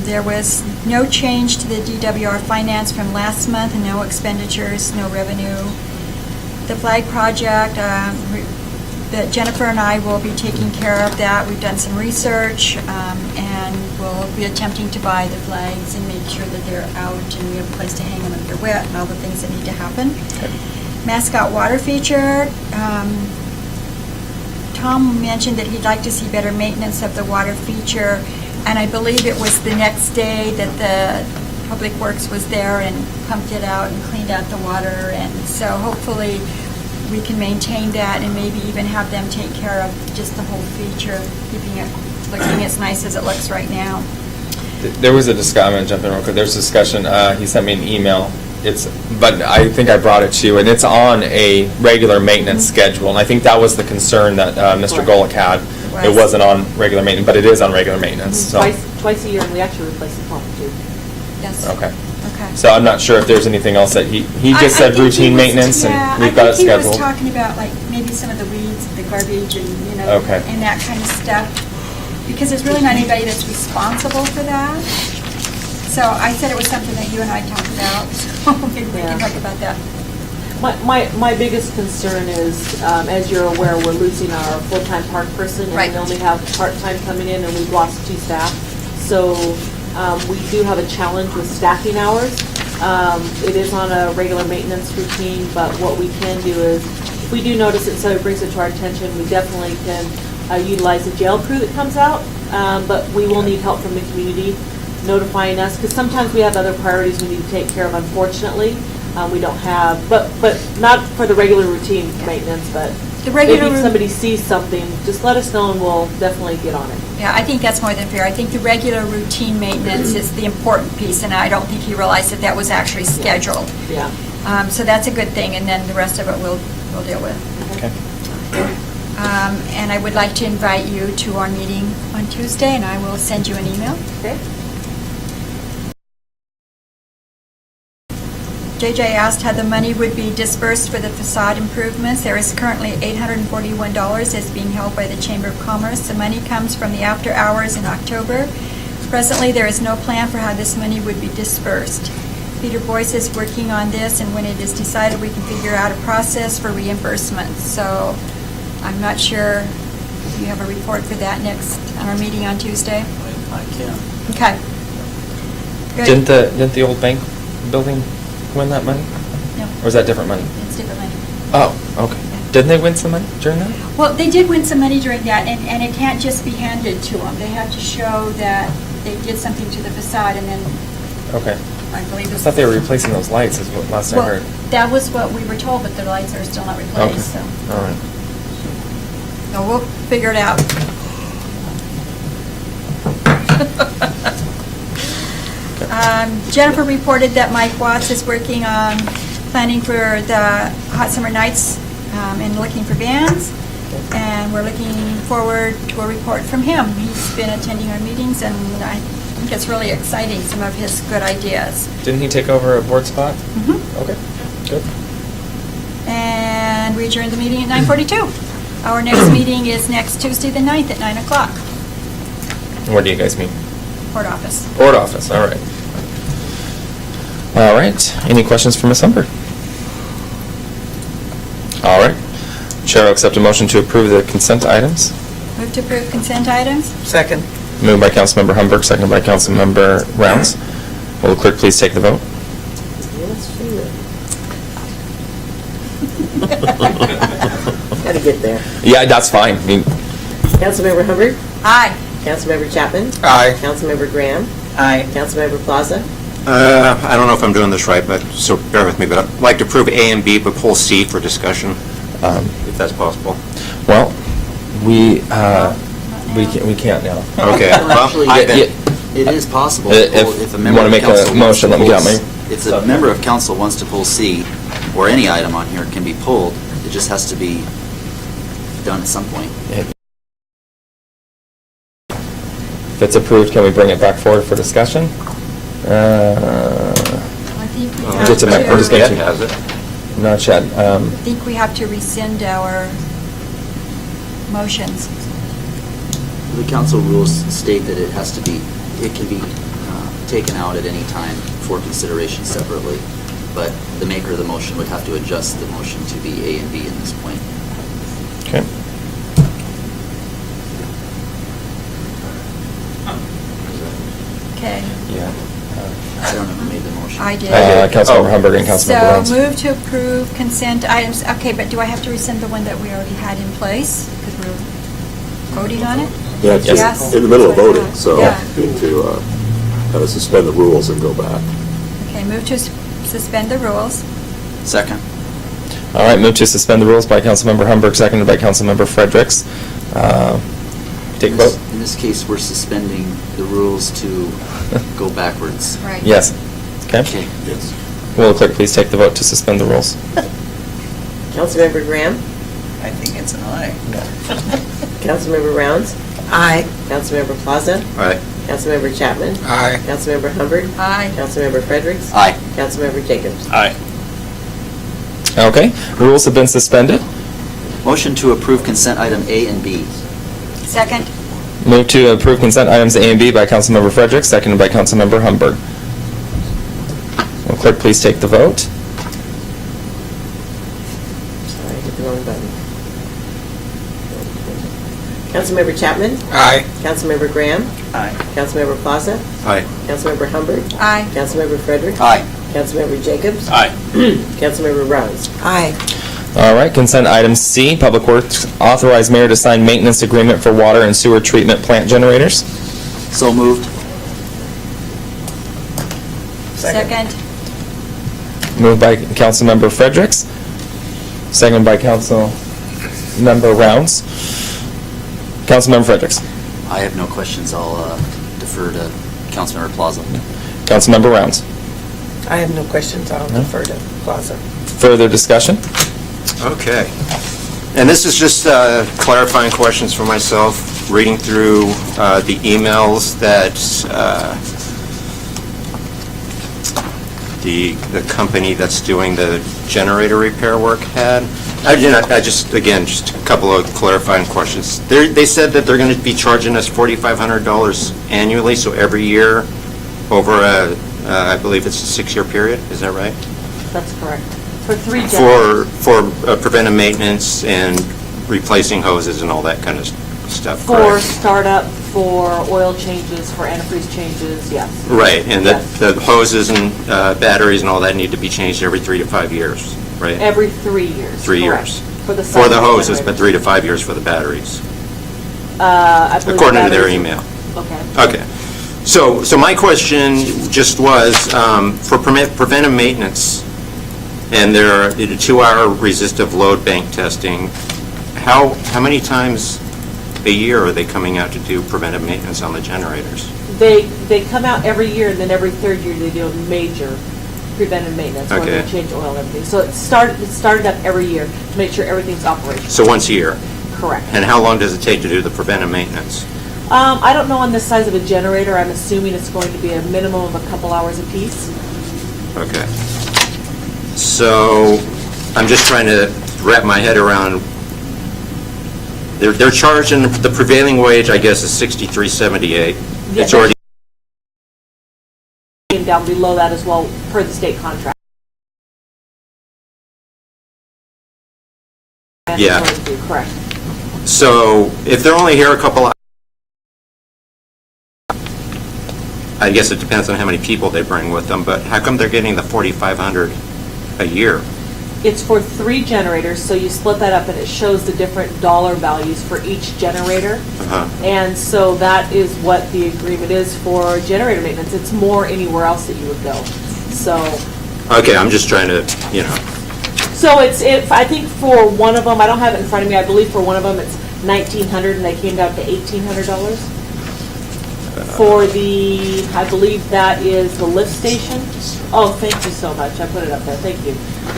There was no change to the DWR finance from last month, and no expenditures, no revenue. The flag project, that Jennifer and I will be taking care of that. We've done some research, and we'll be attempting to buy the flags and make sure that they're out and we have a place to hang them if they're wet and all the things that need to happen. Mascot water feature. Tom mentioned that he'd like to see better maintenance of the water feature, and I believe it was the next day that the Public Works was there and pumped it out and cleaned out the water, and so hopefully we can maintain that and maybe even have them take care of just the whole feature, keeping it looking as nice as it looks right now. There was a discussion, I'm going to jump in real quick. There's a discussion, he sent me an email. But I think I brought it to you, and it's on a regular maintenance schedule, and I think that was the concern that Mr. Golick had. It wasn't on regular maintenance, but it is on regular maintenance. So. Twice a year, and we actually replace the pump too. Yes. Okay. Okay. So I'm not sure if there's anything else that he just said routine maintenance, and we've got it scheduled. I think he was talking about like maybe some of the weeds, the garbage, and and that kind of stuff, because there's really not anybody that's responsible for that. So I said it was something that you and I talked about, so maybe we can talk about that. My biggest concern is, as you're aware, we're losing our full-time park person, and we only have part-time coming in, and we've lost 2 staff. So we do have a challenge with staffing hours. It is on a regular maintenance routine, but what we can do is, if we do notice it, so it brings it to our attention, we definitely can utilize the jail crew that comes out, but we will need help from the community notifying us, because sometimes we have other priorities we need to take care of, unfortunately. We don't have, but not for the regular routine maintenance, but maybe if somebody sees something, just let us know and we'll definitely get on it. Yeah, I think that's more than fair. I think the regular routine maintenance is the important piece, and I don't think he realized that that was actually scheduled. Yeah. So that's a good thing, and then the rest of it we'll deal with. Okay. And I would like to invite you to our meeting on Tuesday, and I will send you an email. Okay. JJ asked how the money would be dispersed for the facade improvements. There is currently $841 that's being held by the Chamber of Commerce. The money comes from the after hours in October. Presently, there is no plan for how this money would be dispersed. Peter Boyce is working on this, and when it is decided, we can figure out a process for reimbursement. So I'm not sure if you have a report for that next on our meeting on Tuesday. I can. Okay. Good. Didn't the old bank building win that money? No. Or is that different money? It's different money. Oh, okay. Didn't they win some money during that? Well, they did win some money during that, and it can't just be handed to them. They have to show that they did something to the facade, and then Okay. I believe I thought they were replacing those lights is what last I heard. That was what we were told, but the lights are still not replaced, so. All right. So we'll figure it out. Jennifer reported that Mike Watts is working on planning for the Hot Summer Nights and looking for bands. And we're looking forward to a report from him. He's been attending our meetings, and I think it's really exciting, some of his good ideas. Didn't he take over a board spot? Mm-hmm. Okay, good. And we adjourned the meeting at 9:42. Our next meeting is next Tuesday, the 9th, at 9 o'clock. Where do you guys meet? Board office. Board office, all right. All right, any questions for Ms. Humbert? All right. Chair will accept a motion to approve the consent items. Move to approve consent items? Second. Moved by Councilmember Humberg, seconded by Councilmember Rounds. Will the clerk please take the vote? Gotta get there. Yeah, that's fine. I mean, Councilmember Hubbard? Aye. Councilmember Chapman? Aye. Councilmember Graham? Aye. Councilmember Plaza? I don't know if I'm doing this right, but, so bear with me, but I'd like to approve A and B, but pull C for discussion, if that's possible. well, we can't now. Okay. Actually, Well, it is possible. If a you member wanna of make a council wants motion, to let me get pull my- If a member of council wants to pull C, or any item on here can be pulled, it just has to be done at some point. If it's approved, can we bring it back forward for discussion? I think we have Just a minute, we're just to, getting Ed has it. not yet. I think we have to rescind our motions. The council rules state that it has to be, it can be taken out at any time for consideration separately, but the maker of the motion would have to adjust the motion to be A and B at this point. Okay. Okay. Yeah. I don't know who made the motion. I did. Councilmember Humberg and Councilmember Rounds. So move to approve consent items. Okay, but do I have to rescind the one that we already had in place? Because we're voting on it? Yeah, it's Yes. just in the middle of voting, so Yeah. need to kind of suspend the rules and go back. Okay, move to suspend the rules. Second. All right, move to suspend the rules by Councilmember Humberg, seconded by Councilmember Fredericks. Take a vote. In this case, we're suspending the rules to go backwards. Right. Yes. Okay. Okay. Yes. Will the clerk please take the vote to suspend the rules? Councilmember Graham? I think it's an aye. Councilmember Rounds? Aye. Councilmember Plaza? Aye. Councilmember Chapman? Aye. Councilmember Hubbard? Aye. Councilmember Fredericks? Aye. Councilmember Jacobs? Aye. Okay, rules have been suspended. Motion to approve consent item A and B. Second. Move to approve consent items A and B by Councilmember Fredericks, seconded by Councilmember Humberg. Will clerk please take the vote? Sorry, I hit the wrong button. Councilmember Chapman? Aye. Councilmember Graham? Aye. Councilmember Plaza? Aye. Councilmember Hubbard? Aye. Councilmember Fredericks? Aye. Councilmember Jacobs? Aye. Councilmember Rounds? Aye. All right, consent item C, Public Works authorize mayor to sign maintenance agreement for water and sewer treatment plant generators. So moved. Second. Moved by Councilmember Fredericks, seconded by Councilmember Rounds. Councilmember Fredericks. I have no questions. I'll defer to Councilmember Plaza. Councilmember Rounds. I have no questions. I'll defer to Plaza. Further discussion? Okay. And this is just clarifying questions for myself, reading through the emails that the company that's doing the generator repair work had. I just, again, just a couple of clarifying questions. They said that they're going to be charging us $4,500 annually, so every year over I believe it's a 6-year period, is that right? That's correct. For 3 generators. For preventive maintenance and replacing hoses and all that kind of stuff, For correct? startup, for oil changes, for antifreeze changes, yes. Right, and Yes. the hoses and batteries and all that need to be changed every 3 to 5 years, right? Every 3 years. 3 correct. years. For the For the size of hoses, but generators. 3 to 5 years for the batteries, I believe according to their batteries- email. Okay. Okay. So my question just was, for preventive maintenance, and their 2-hour resistive load bank testing, how many times a year are they coming out to do preventive maintenance on the generators? They come out every year, and then every 3rd year they do a major preventive maintenance, where they Okay. change oil and everything. So it started up every year to make sure everything's operational. So once a year? Correct. And how long does it take to do the preventive maintenance? I don't know on the size of a generator. I'm assuming it's going to be a minimum of a couple hours apiece. Okay. So I'm just trying to wrap my head around, they're charging, the prevailing wage, I guess, is $63.78. Yeah, It's already And down below that as well, per the state contract. Yeah. Correct. So if they're only here a couple, I guess it depends on how many people they bring with them, but how come they're getting the $4,500 a year? It's for 3 generators, so you split that up and it shows the different dollar values for each generator. Uh-huh. And so that is what the agreement is for generator maintenance. It's more anywhere else that you would go. So, Okay, I'm just trying to, so I think for one of them, I don't have it in front of me, I believe for one of them it's $1,900 and they came down to $1,800. For the, I believe that is the lift station. Oh, thank you so much. I put it up there. Thank you.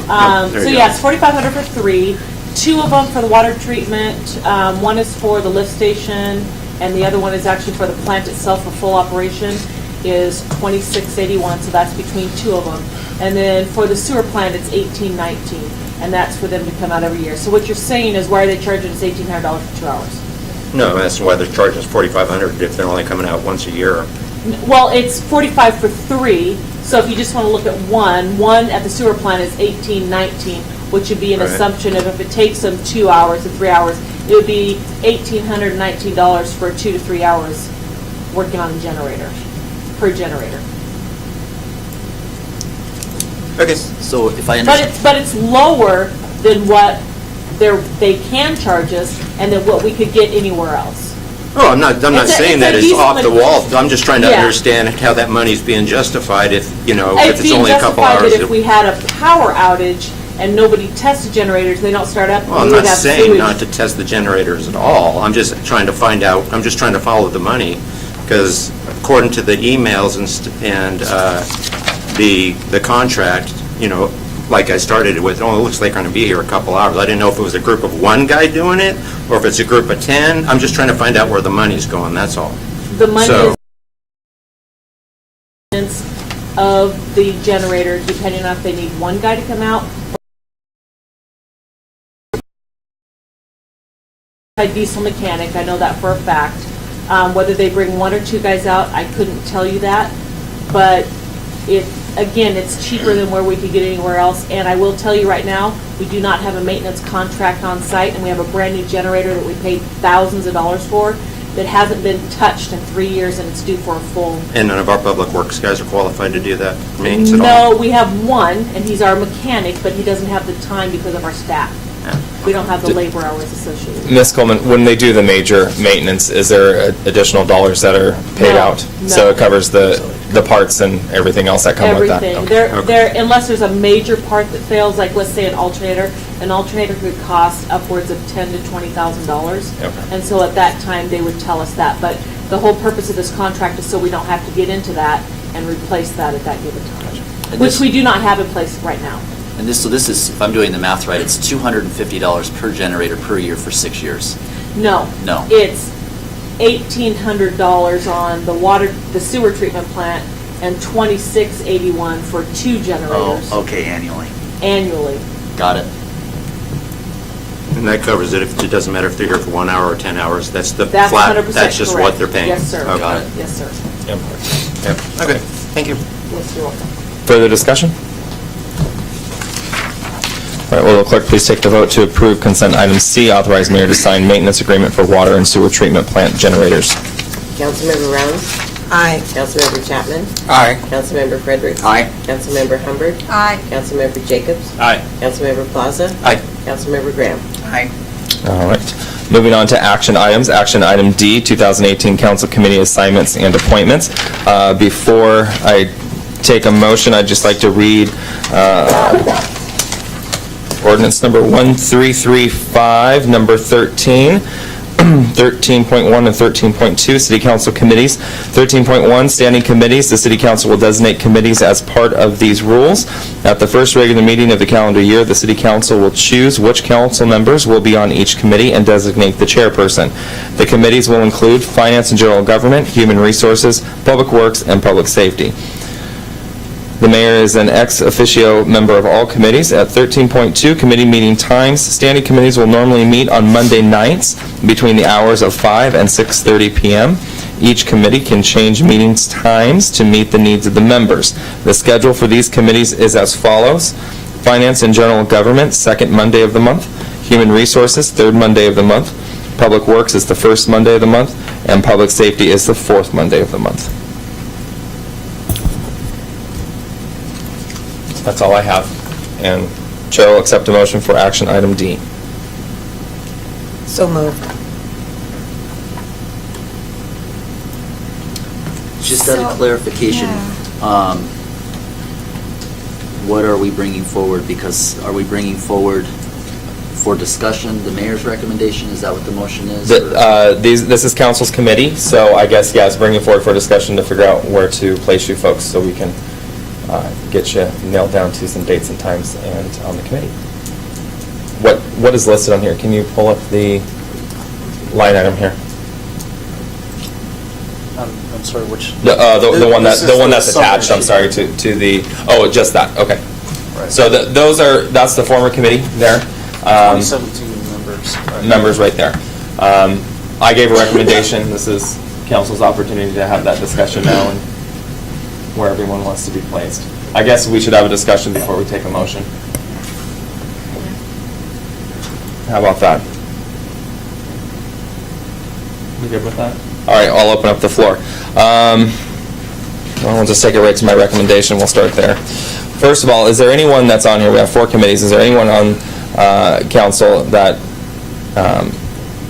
there So you yes, $4,500 for 3. 2 of them for the water treatment. One is for the lift station, and the other one is actually for the plant itself for full operation. Is $2,681. So that's between 2 of them. And then for the sewer plant, it's $1,819, and that's for them to come out every year. So what you're saying is, why are they charging us $1,800 for 2 hours? No, that's why they're charging us $4,500 if they're only coming out once a year. Well, it's $45 for 3, so if you just want to look at one at the sewer plant is $1,819, which would be an Right. assumption of if it takes them 2 hours to 3 hours, it would be $1,819 for 2 to 3 hours working on the generator, per generator. Okay. So if I But understand, it's lower than what they can charge us and than what we could get anywhere else. Oh, I'm not It's a- saying it's that a it's off the decent- wall. I'm just trying to Yeah. understand how that money's being justified if It's it's being only a couple justified hours. that if we had a power outage and nobody tested generators, they don't start up. Well, I'm we would not have saying sewage. not to test the generators at all. I'm just trying to find out, I'm just trying to follow the money, because according to the emails and the contract, like I started it with, it only looks like they're going to be here a couple hours. I didn't know if it was a group of 1 guy doing it, or if it's a group of 10. I'm just trying to find out where the money's going, that's all. The money So- is of the generator, depending on if they need 1 guy to come out. A diesel mechanic, I know that for a fact. Whether they bring 1 or 2 guys out, I couldn't tell you that. But it's cheaper than where we could get anywhere else. And I will tell you right now, we do not have a maintenance contract on site, and we have a brand-new generator that we paid thousands of dollars for that hasn't been touched in 3 years, and it's due for a full. And none of our public works guys are qualified to do that maintenance at all? No, we have 1, and he's our mechanic, but he doesn't have the time because of our staff. We don't have the labor hours associated. Ms. Coleman, when they do the major maintenance, is there additional dollars that are paid No, out? no. So it covers the parts and everything else that come with that? Everything. Okay. There, unless there's a major part that fails, like let's say an alternator could cost upwards of $10,000 to $20,000. Okay. And so at that time, they would tell us that. But the whole purpose of this contract is so we don't have to get into that and replace that at that given time. And Which this- we do not have in place right now. and so this is, if I'm doing the math right, it's $250 per generator per year for 6 years. No. No. It's $1,800 on the sewer treatment plant and $2,681 for 2 generators okay, annually. annually. Got it. And that covers it, if it doesn't matter if they're here for 1 hour or 10 hours, that's the That's flat, 100% that's just what correct. they're paying? Yes, sir. Okay. Got it. Yes, sir. Yep. Yep. Okay, thank you. Yes, you're welcome. Further discussion? All right, will the clerk please take the vote to approve consent item C, authorize mayor to sign maintenance agreement for water and sewer treatment plant generators? Councilmember Rounds. Aye. Councilmember Chapman. Aye. Councilmember Fredericks. Aye. Councilmember Humbert. Aye. Councilmember Jacobs. Aye. Councilmember Plaza. Aye. Councilmember Graham. Aye. All right. Moving on to action items. Action item D, 2018 council committee assignments and appointments. Before I take a motion, I'd just like to read ordinance number 1335, number 13. 13.1 and 13.2, City Council committees. 13.1, standing committees. The City Council will designate committees as part of these rules. At the first regular meeting of the calendar year, the City Council will choose which council members will be on each committee and designate the chairperson. The committees will include Finance and General Government, Human Resources, Public Works, and Public Safety. The mayor is an ex officio member of all committees. At 13.2, committee meeting times. Standing committees will normally meet on Monday nights between the hours of 5 and 6:30 p.m. Each committee can change meetings times to meet the needs of the members. The schedule for these committees is as follows. Finance and General Government, second Monday of the month. Human Resources, third Monday of the month. Public Works is the first Monday of the month, and Public Safety is the fourth Monday of the month. That's all I have. And Chair will accept a motion for action item D. So moved. Just out of So, clarification, yeah. what are we bringing forward? Because are we bringing forward for discussion the mayor's recommendation? Is that what the motion is? This is council's committee, so I guess, yes, bring it forward for discussion to figure out where to place you folks so we can get you nailed down to some dates and times and on the committee. What is listed on here? Can you pull up the line item here? I'm sorry, which? The one This is the one the that's attached, summary I'm sorry, to the, oh, just that, okay. Right. So that's the former committee there. 2017 members. Members right there. I gave a recommendation. This is council's opportunity to have that discussion now and where everyone wants to be placed. I guess we should have a discussion before we take a motion. How about that? You good with that? All right, I'll open up the floor. We'll just take it right to my recommendation. We'll start there. First of all, is there anyone that's on here? We have 4 committees. Is there anyone on council that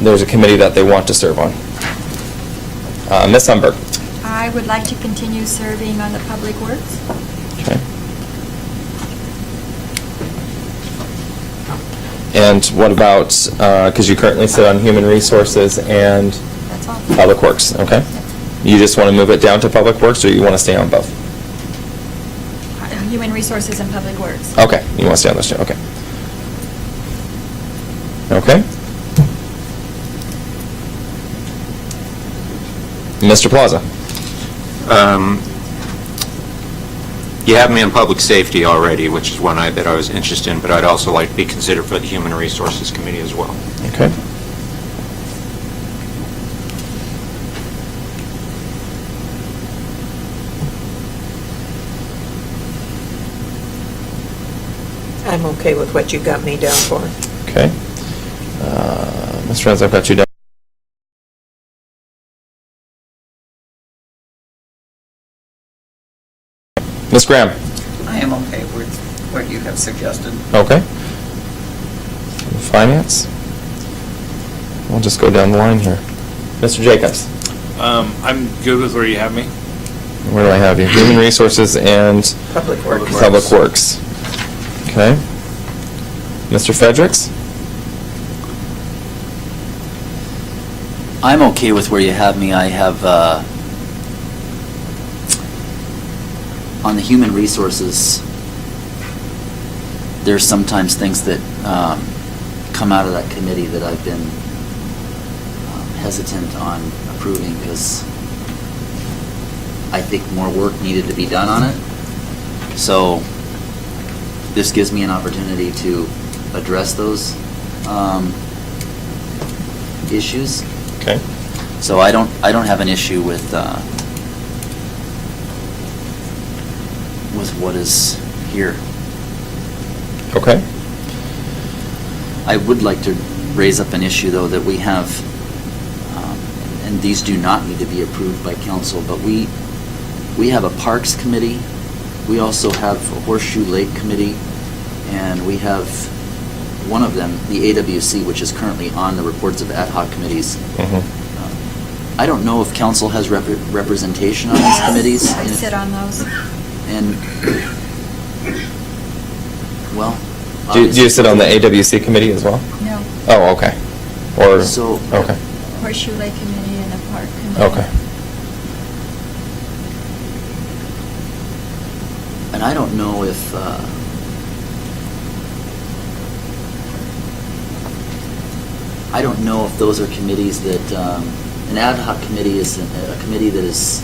there's a committee that they want to serve on? Ms. Humber. I would like to continue serving on the Public Works. Okay. And what about, because you currently sit on Human Resources and That's all. Public Works, okay? You just want to move it down to Public Works, or you want to stay on both? Human Resources and Public Works. Okay, you want to stay on those two, okay. Okay. Mr. Plaza. You have me in public safety already, which is one that I was interested in, but I'd also like to be considered for the Human Resources Committee as well. Okay. I'm okay with what you got me down for. Okay. Ms. Renz, I've got you down. Ms. Graham. I am okay with what you have suggested. Okay. Finance. We'll just go down the line here. Mr. Jacobs. I'm good with where you have me. Where do I have you? Human Resources and Public Works. Public Works. Okay. Mr. Fredericks? I'm okay with where you have me. I have, on the human resources, there's sometimes things that come out of that committee that I've been hesitant on approving because I think more work needed to be done on it. So this gives me an opportunity to address those issues. Okay. So I don't have an issue with what is here. Okay. I would like to raise up an issue, though, that we have, and these do not need to be approved by council, but we have a Parks Committee, we also have a Horseshoe Lake Committee, and we have one of them, the AWC, which is currently on the reports of ad hoc committees. I don't know if council has representation on these committees. I and if- sit on those. And, well... Do you sit on the AWC committee as well? No. Oh, okay. Or, So- okay. Horseshoe Lake Committee and the Park Committee. Okay. And I don't know if, I don't know if those are committees that, an ad hoc committee is a committee that is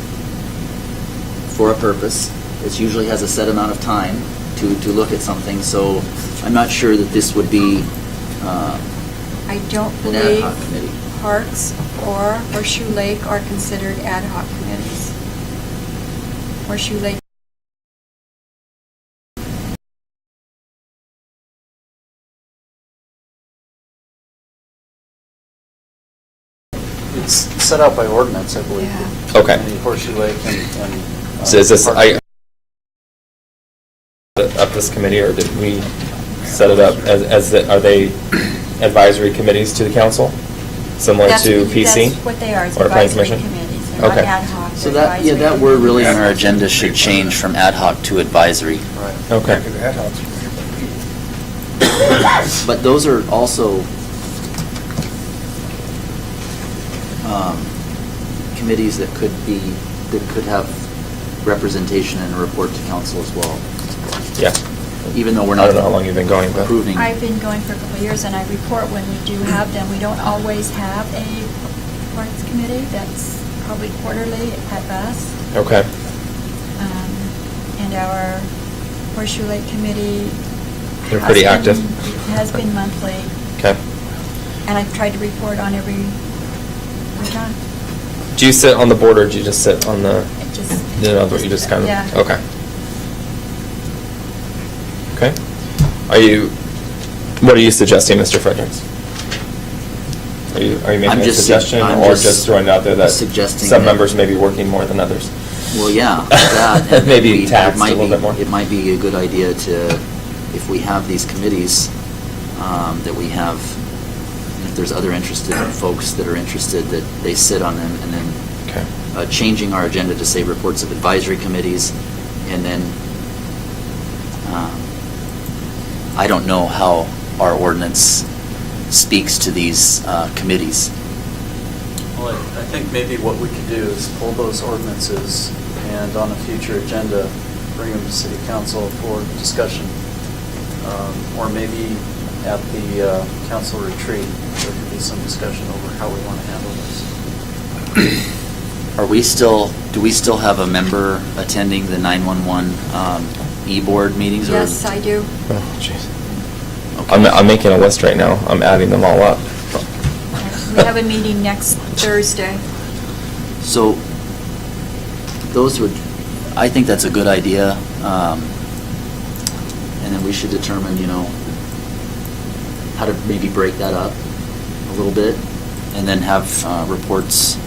for a purpose. It usually has a set amount of time to look at something, so I'm not sure that this would be I don't an ad hoc believe committee. Parks or Horseshoe Lake are considered ad hoc committees. Horseshoe Lake set out by ordinance, I believe. Yeah. Okay. The Horseshoe Lake and. So is this, up this committee, or did we set it up are they advisory committees to the council? Similar to PC? That's what they are, is Or Planning advisory Commission? committees. They're not Okay. ad hoc. So they're that, yeah, advisory that word really on committees. our agenda should change from ad hoc to advisory. Right. Okay. But those are also committees that could have representation and a report to council as well. Yeah. Even though we're I not don't know how long you've been going, but. approving. I've been going for a couple of years, and I report when we do have them. We don't always have a reports committee. That's probably quarterly at best. Okay. And our Horseshoe Lake Committee. They're pretty active. Has been monthly, Okay. and I've tried to report on every time. Do you sit on the board, or do you just sit on the, It just. you just kind of? Yeah. Okay. Okay. What are you suggesting, Mr. Fredericks? Are you making I'm a just suggestion, I'm or just just throwing it out there that suggesting some that- members may be working more than others? Well, yeah, that. and Maybe we- it taxed a might little be- bit more. It might be a good idea to, if we have these committees, that we have, if there's other interested folks that are interested, that they sit on them, and then Okay. changing our agenda to say reports of advisory committees, and then, I don't know how our ordinance speaks to these committees. Well, I think maybe what we could do is pull those ordinances and on a future agenda, bring them to city council for discussion. Or maybe at the council retreat, there could be some discussion over how we want to handle this. Do we still have a member attending the 911 e-board meetings? or- Yes, I do. Oh, jeez. I'm making a list right now. I'm adding them all up. We have a meeting next Thursday. So, I think that's a good idea. And then we should determine, how to maybe break that up a little bit, and then have reports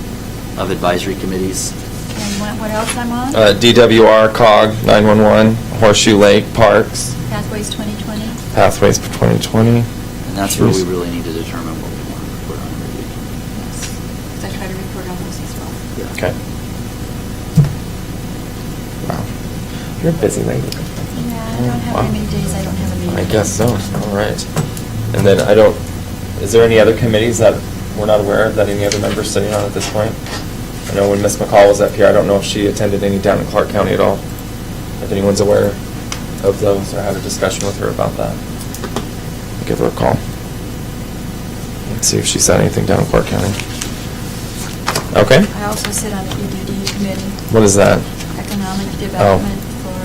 of advisory committees. And what else I'm on? DWR, COG, 911, Horseshoe Lake, Parks, Pathways 2020. Pathways for 2020. And that's where we Jeez. really need to determine what we want to report on every week. Because I try to report on those as well. Yeah. Okay. Wow. You're a busy lady. Yeah, I don't have very many days I don't have a meeting. I guess so. All right. And then is there any other committees that we're not aware of that any other members sitting on at this point? I know when Ms. McCall was up here, I don't know if she attended any down in Clark County at all. If anyone's aware of those or had a discussion with her about that. I'll give her a call. Let's see if she said anything down in Clark County. Okay. I also sit on the EDD committee, What is that? Economic Development for,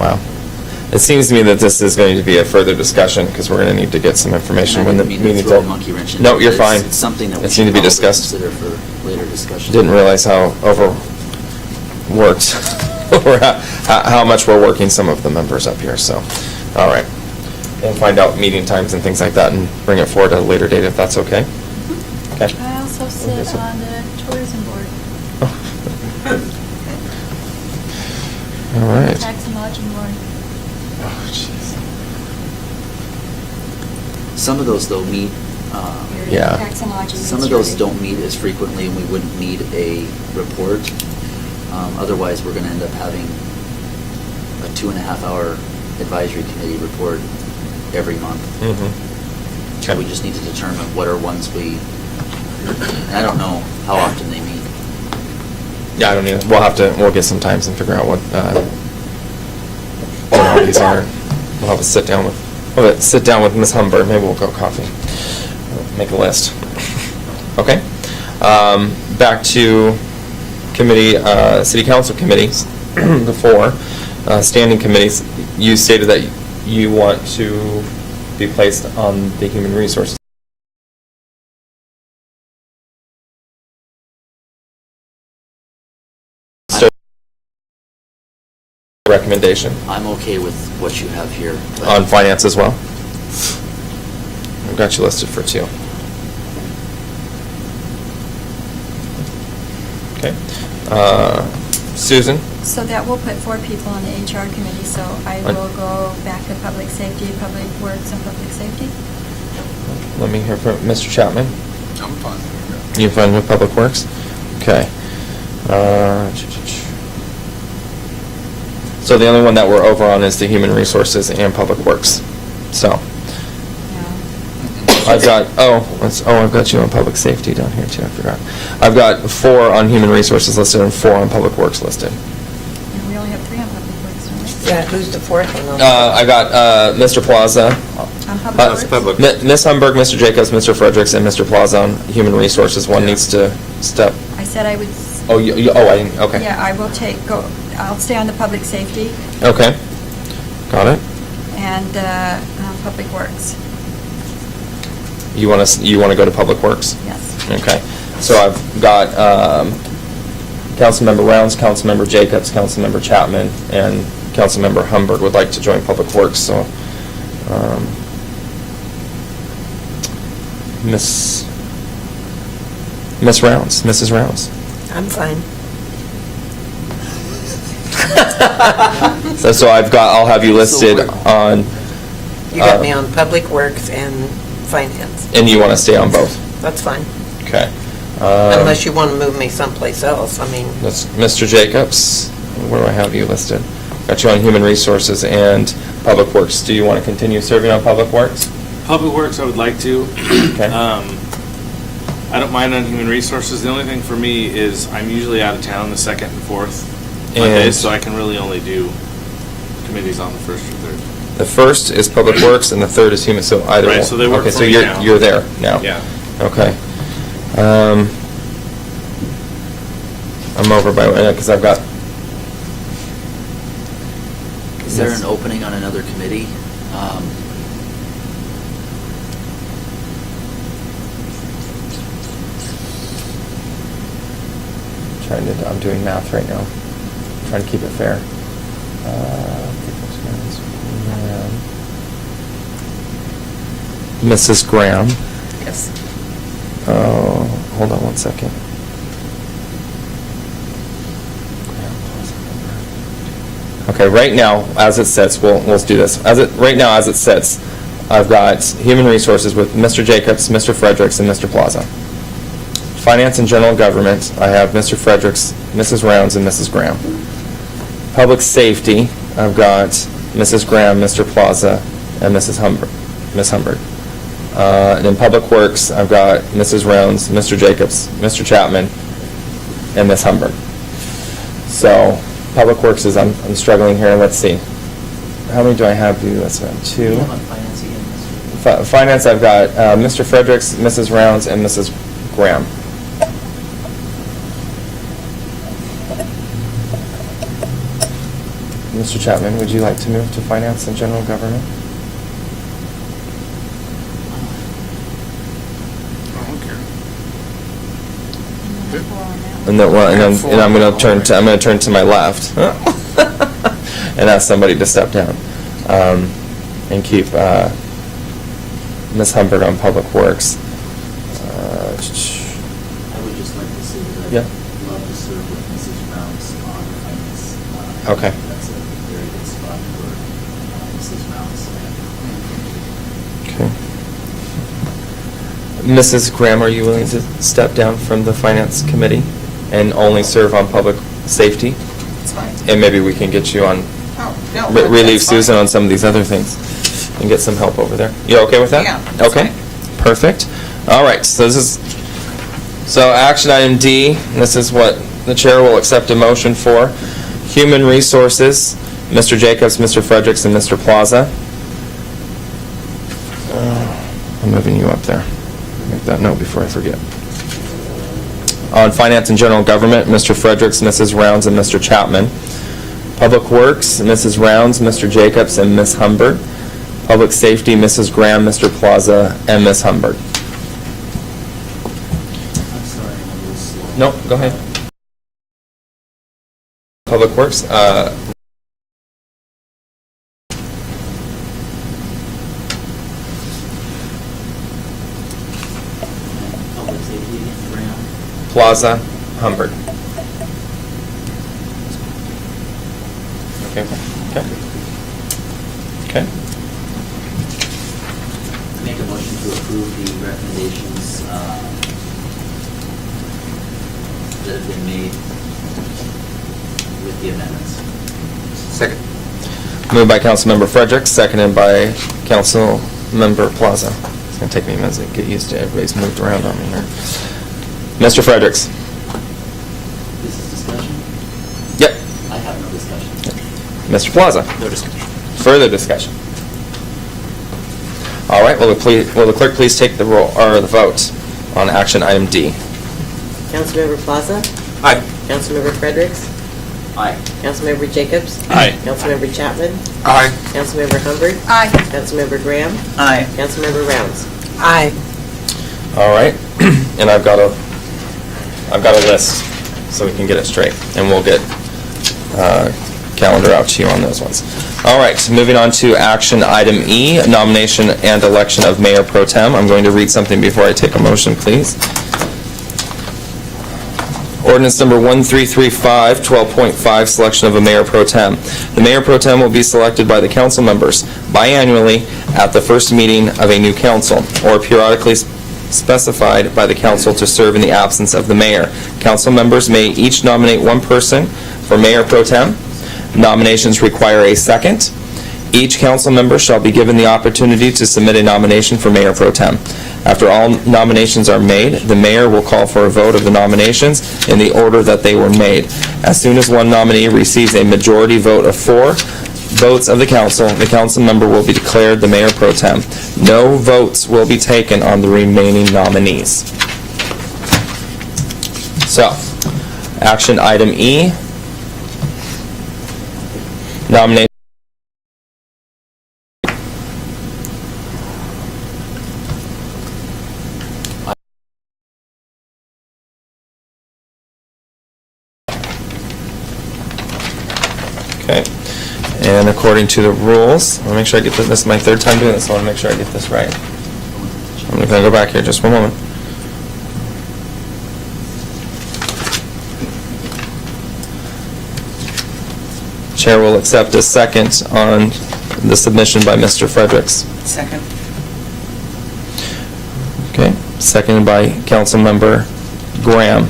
Wow. It seems to me that this is going to be a further discussion, because we're going to need to get some information when the I didn't mean to meeting's throw a over. monkey wrench in No, it, you're but fine. It's something that we It's should need to be probably discussed. consider for later discussion. Didn't realize how overworked, or how much we're working some of the members up here, so, all right. And find out meeting times and things like that, and bring it forward at a later date, if that's okay? Okay. I also Okay, sit so- on the tourism board, All right. tax and lodging board. Oh, jeez. Some of those, though, meet, Yeah. Tax and lodging. some of those don't meet as frequently, and we wouldn't need a report. Otherwise, we're going to end up having a 2.5-hour advisory committee report every month. Mm-hmm. So we just need to determine what are ones and I don't know how often they meet. Yeah, I don't either. We'll get some times and figure out what these are. We'll have a sit down with Ms. Humber. Maybe we'll go coffee. Make a list. Okay. Back to committee, city council committees, the four standing committees. You stated that you want to be placed on the human resources. Recommendation. I'm okay with what you have here. but- On finance as well? I've got you listed for 2. Okay. Susan? So that will put 4 people on the HR committee, so I will go back to public safety, public works, and public safety. Let me hear from Mr. Chapman. I'm fine. You fine with Public Works? Okay. So the only one that we're over on is the Human Resources and Public Works. So, I've got, I've got you on Public Safety down here too, I forgot. I've got 4 on Human Resources listed and 4 on Public Works listed. And we only have 3 on public works, don't we? Yeah, who's the fourth one? I got Mr. Plaza. On public works? Ms. Humberg, Mr. Jacobs, Mr. Fredericks, and Mr. Plaza on Human Resources. One needs to step. I said I would. I didn't, okay. Yeah, I will I'll stay on the public safety Okay. Got it. and public works. You want to go to Public Works? Yes. Okay. So I've got Councilmember Rounds, Councilmember Jacobs, Councilmember Chapman, and Councilmember Humberg would like to join Public Works. So, Miss Rounds, Mrs. Rounds. I'm fine. So I'll have you listed on. You got me on Public Works and Finance. And you want to stay on both? That's fine. Okay. Unless you want to move me someplace else, I mean. That's Mr. Jacobs, where do I have you listed? Got you on Human Resources and Public Works. Do you want to continue serving on Public Works? Public Works, I would like to. Okay. I don't mind on Human Resources. The only thing for me is I'm usually out of town the 2nd and 4th Mondays, so I can really only do committees on the 1st or 3rd. The 1st is Public Works and the 3rd is Human, so either one. Right, so they work okay, for so me now. you're there now. Yeah. Okay. I'm over by, because I've got. Is there an opening on another committee? I'm doing math right now. Trying to keep it fair. Mrs. Graham. Yes. Oh, hold on one second. Okay, right now, as it sits, we'll do this. Right now, as it sits, I've got Human Resources with Mr. Jacobs, Mr. Fredericks, and Mr. Plaza. Finance and General Government, I have Mr. Fredericks, Mrs. Rounds, and Mrs. Graham. Public Safety, I've got Mrs. Graham, Mr. Plaza, and Miss Humberg. And in Public Works, I've got Mrs. Rounds, Mr. Jacobs, Mr. Chapman, and Miss Humberg. So, Public Works is, I'm struggling here. Let's see. How many do I have? That's about 2. Finance, I've got Mr. Fredericks, Mrs. Rounds, and Mrs. Graham. Mr. Chapman, would you like to move to Finance and General Government? I don't care. And I'm going to turn to my left and ask somebody to step down and keep Ms. Humberg on Public Works. I would just like to say that Yeah. I'd love to serve with Mrs. Rounds on finance. Okay. That's a very good spot for Mrs. Rounds. Okay. Mrs. Graham, are you willing to step down from the Finance Committee and only serve on Public Safety? It's fine. And maybe we can get you on, Oh, no. relieve that's fine. Susan on some of these other things and get some help over there. You okay with that? Yeah, that's Okay, perfect. All right, so action item D, this is what the chair will accept a motion for. Human Resources, Mr. Jacobs, Mr. Fredericks, and Mr. Plaza. I'm moving you up there. Make that note before I forget. On Finance and General Government, Mr. Fredericks, Mrs. Rounds, and Mr. Chapman. Public Works, Mrs. Rounds, Mr. Jacobs, and Ms. Humberg. Public Safety, Mrs. Graham, Mr. Plaza, and Ms. Humberg. I'm sorry, I'm a little slow. Nope, go ahead. Public Works, Public safety, Graham. Plaza, Humberg. Okay. Okay. Make a motion to approve the recommendations that have been made with the amendments. Second. Moved by Councilmember Fredericks, seconded by Councilmember Plaza. It's going to take me a minute to get used to everybody's moved around on me here. Mr. Fredericks? This is discussion? Yep. I have no discussion. Mr. Plaza? No discussion. Further discussion? All right, will the clerk please take the roll, or the vote on action item D? Councilmember Plaza? Aye. Councilmember Fredericks? Aye. Councilmember Jacobs? Aye. Councilmember Chapman? Aye. Councilmember Humbert? Aye. Councilmember Graham? Aye. Councilmember Rounds? Aye. All right, and I've got a list, so we can get it straight, and we'll get calendar out to you on those ones. All right, moving on to action item E, nomination and election of Mayor Pro Tem. I'm going to read something before I take a motion, please. Ordinance number 1335, 12.5, selection of a Mayor Pro Tem. The Mayor Pro Tem will be selected by the council members biannually at the first meeting of a new council, or periodically specified by the council to serve in the absence of the mayor. Council members may each nominate one person for Mayor Pro Tem. Nominations require a second. Each council member shall be given the opportunity to submit a nomination for Mayor Pro Tem. After all nominations are made, the mayor will call for a vote of the nominations in the order that they were made. As soon as one nominee receives a majority vote of 4 votes of the council member will be declared the Mayor Pro Tem. No votes will be taken on the remaining nominees. So, action item E, nomination. Okay, and according to the rules, I want to make sure I get this is my third time doing this, so I want to make sure I get this right. I'm going to go back here just one moment. Chair will accept a second on the submission by Mr. Fredericks. Second. Okay, seconded by Councilmember Graham.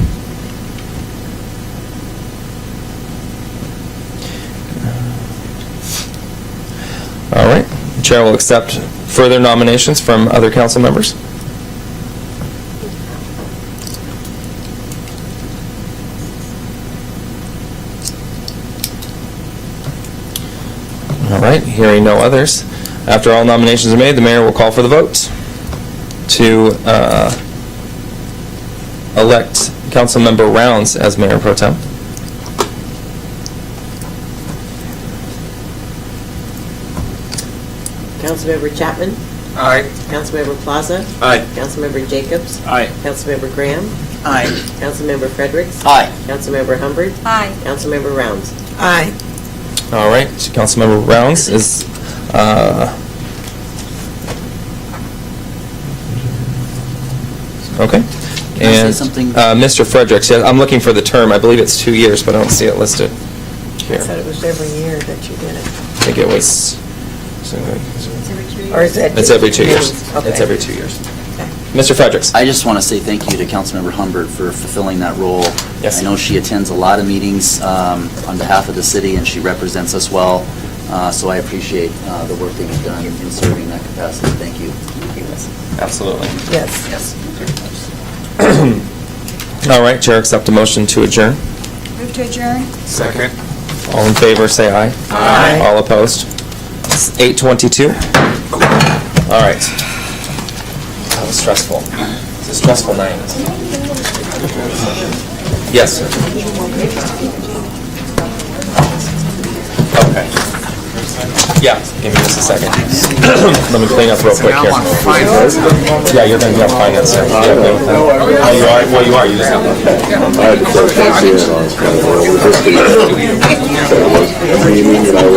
All right, Chair will accept further nominations from other council members. All right, hearing no others. After all nominations are made, the mayor will call for the vote to elect Councilmember Rounds as Mayor Pro Tem. Councilmember Chapman? Aye. Councilmember Plaza? Aye. Councilmember Jacobs? Aye. Councilmember Graham? Aye. Councilmember Fredericks? Aye. Councilmember Humbert? Aye. Councilmember Rounds? Aye. All right, so Councilmember Rounds is, okay. Can I say And something? Mr. Fredericks, yeah, I'm looking for the term. I believe it's 2 years, but I don't see it listed I here. said it was every year that you did it. I think it was, Or is it? it's every 2 years. Okay. It's every 2 years. Mr. Fredericks? I just want to say thank you to Councilmember Humbert for fulfilling that role. Yes. I know she attends a lot of meetings on behalf of the city, and she represents us well, so I appreciate the work that you've done in serving that capacity. Thank you. Absolutely. Yes. Yes. All right, Chair, accept a motion to adjourn. Move to adjourn? Second. All in favor, say aye. Aye. All opposed? It's 8:22. All right. That was stressful. It's a stressful night. Yes. Okay. Yeah, give me just a second. Let me clean up real quick here. Yeah, you're going to be on finance. Yeah, okay with that? Oh, you are? Well, you are. You just have to. I had to start fancy it on kind of, well, this meeting, that I was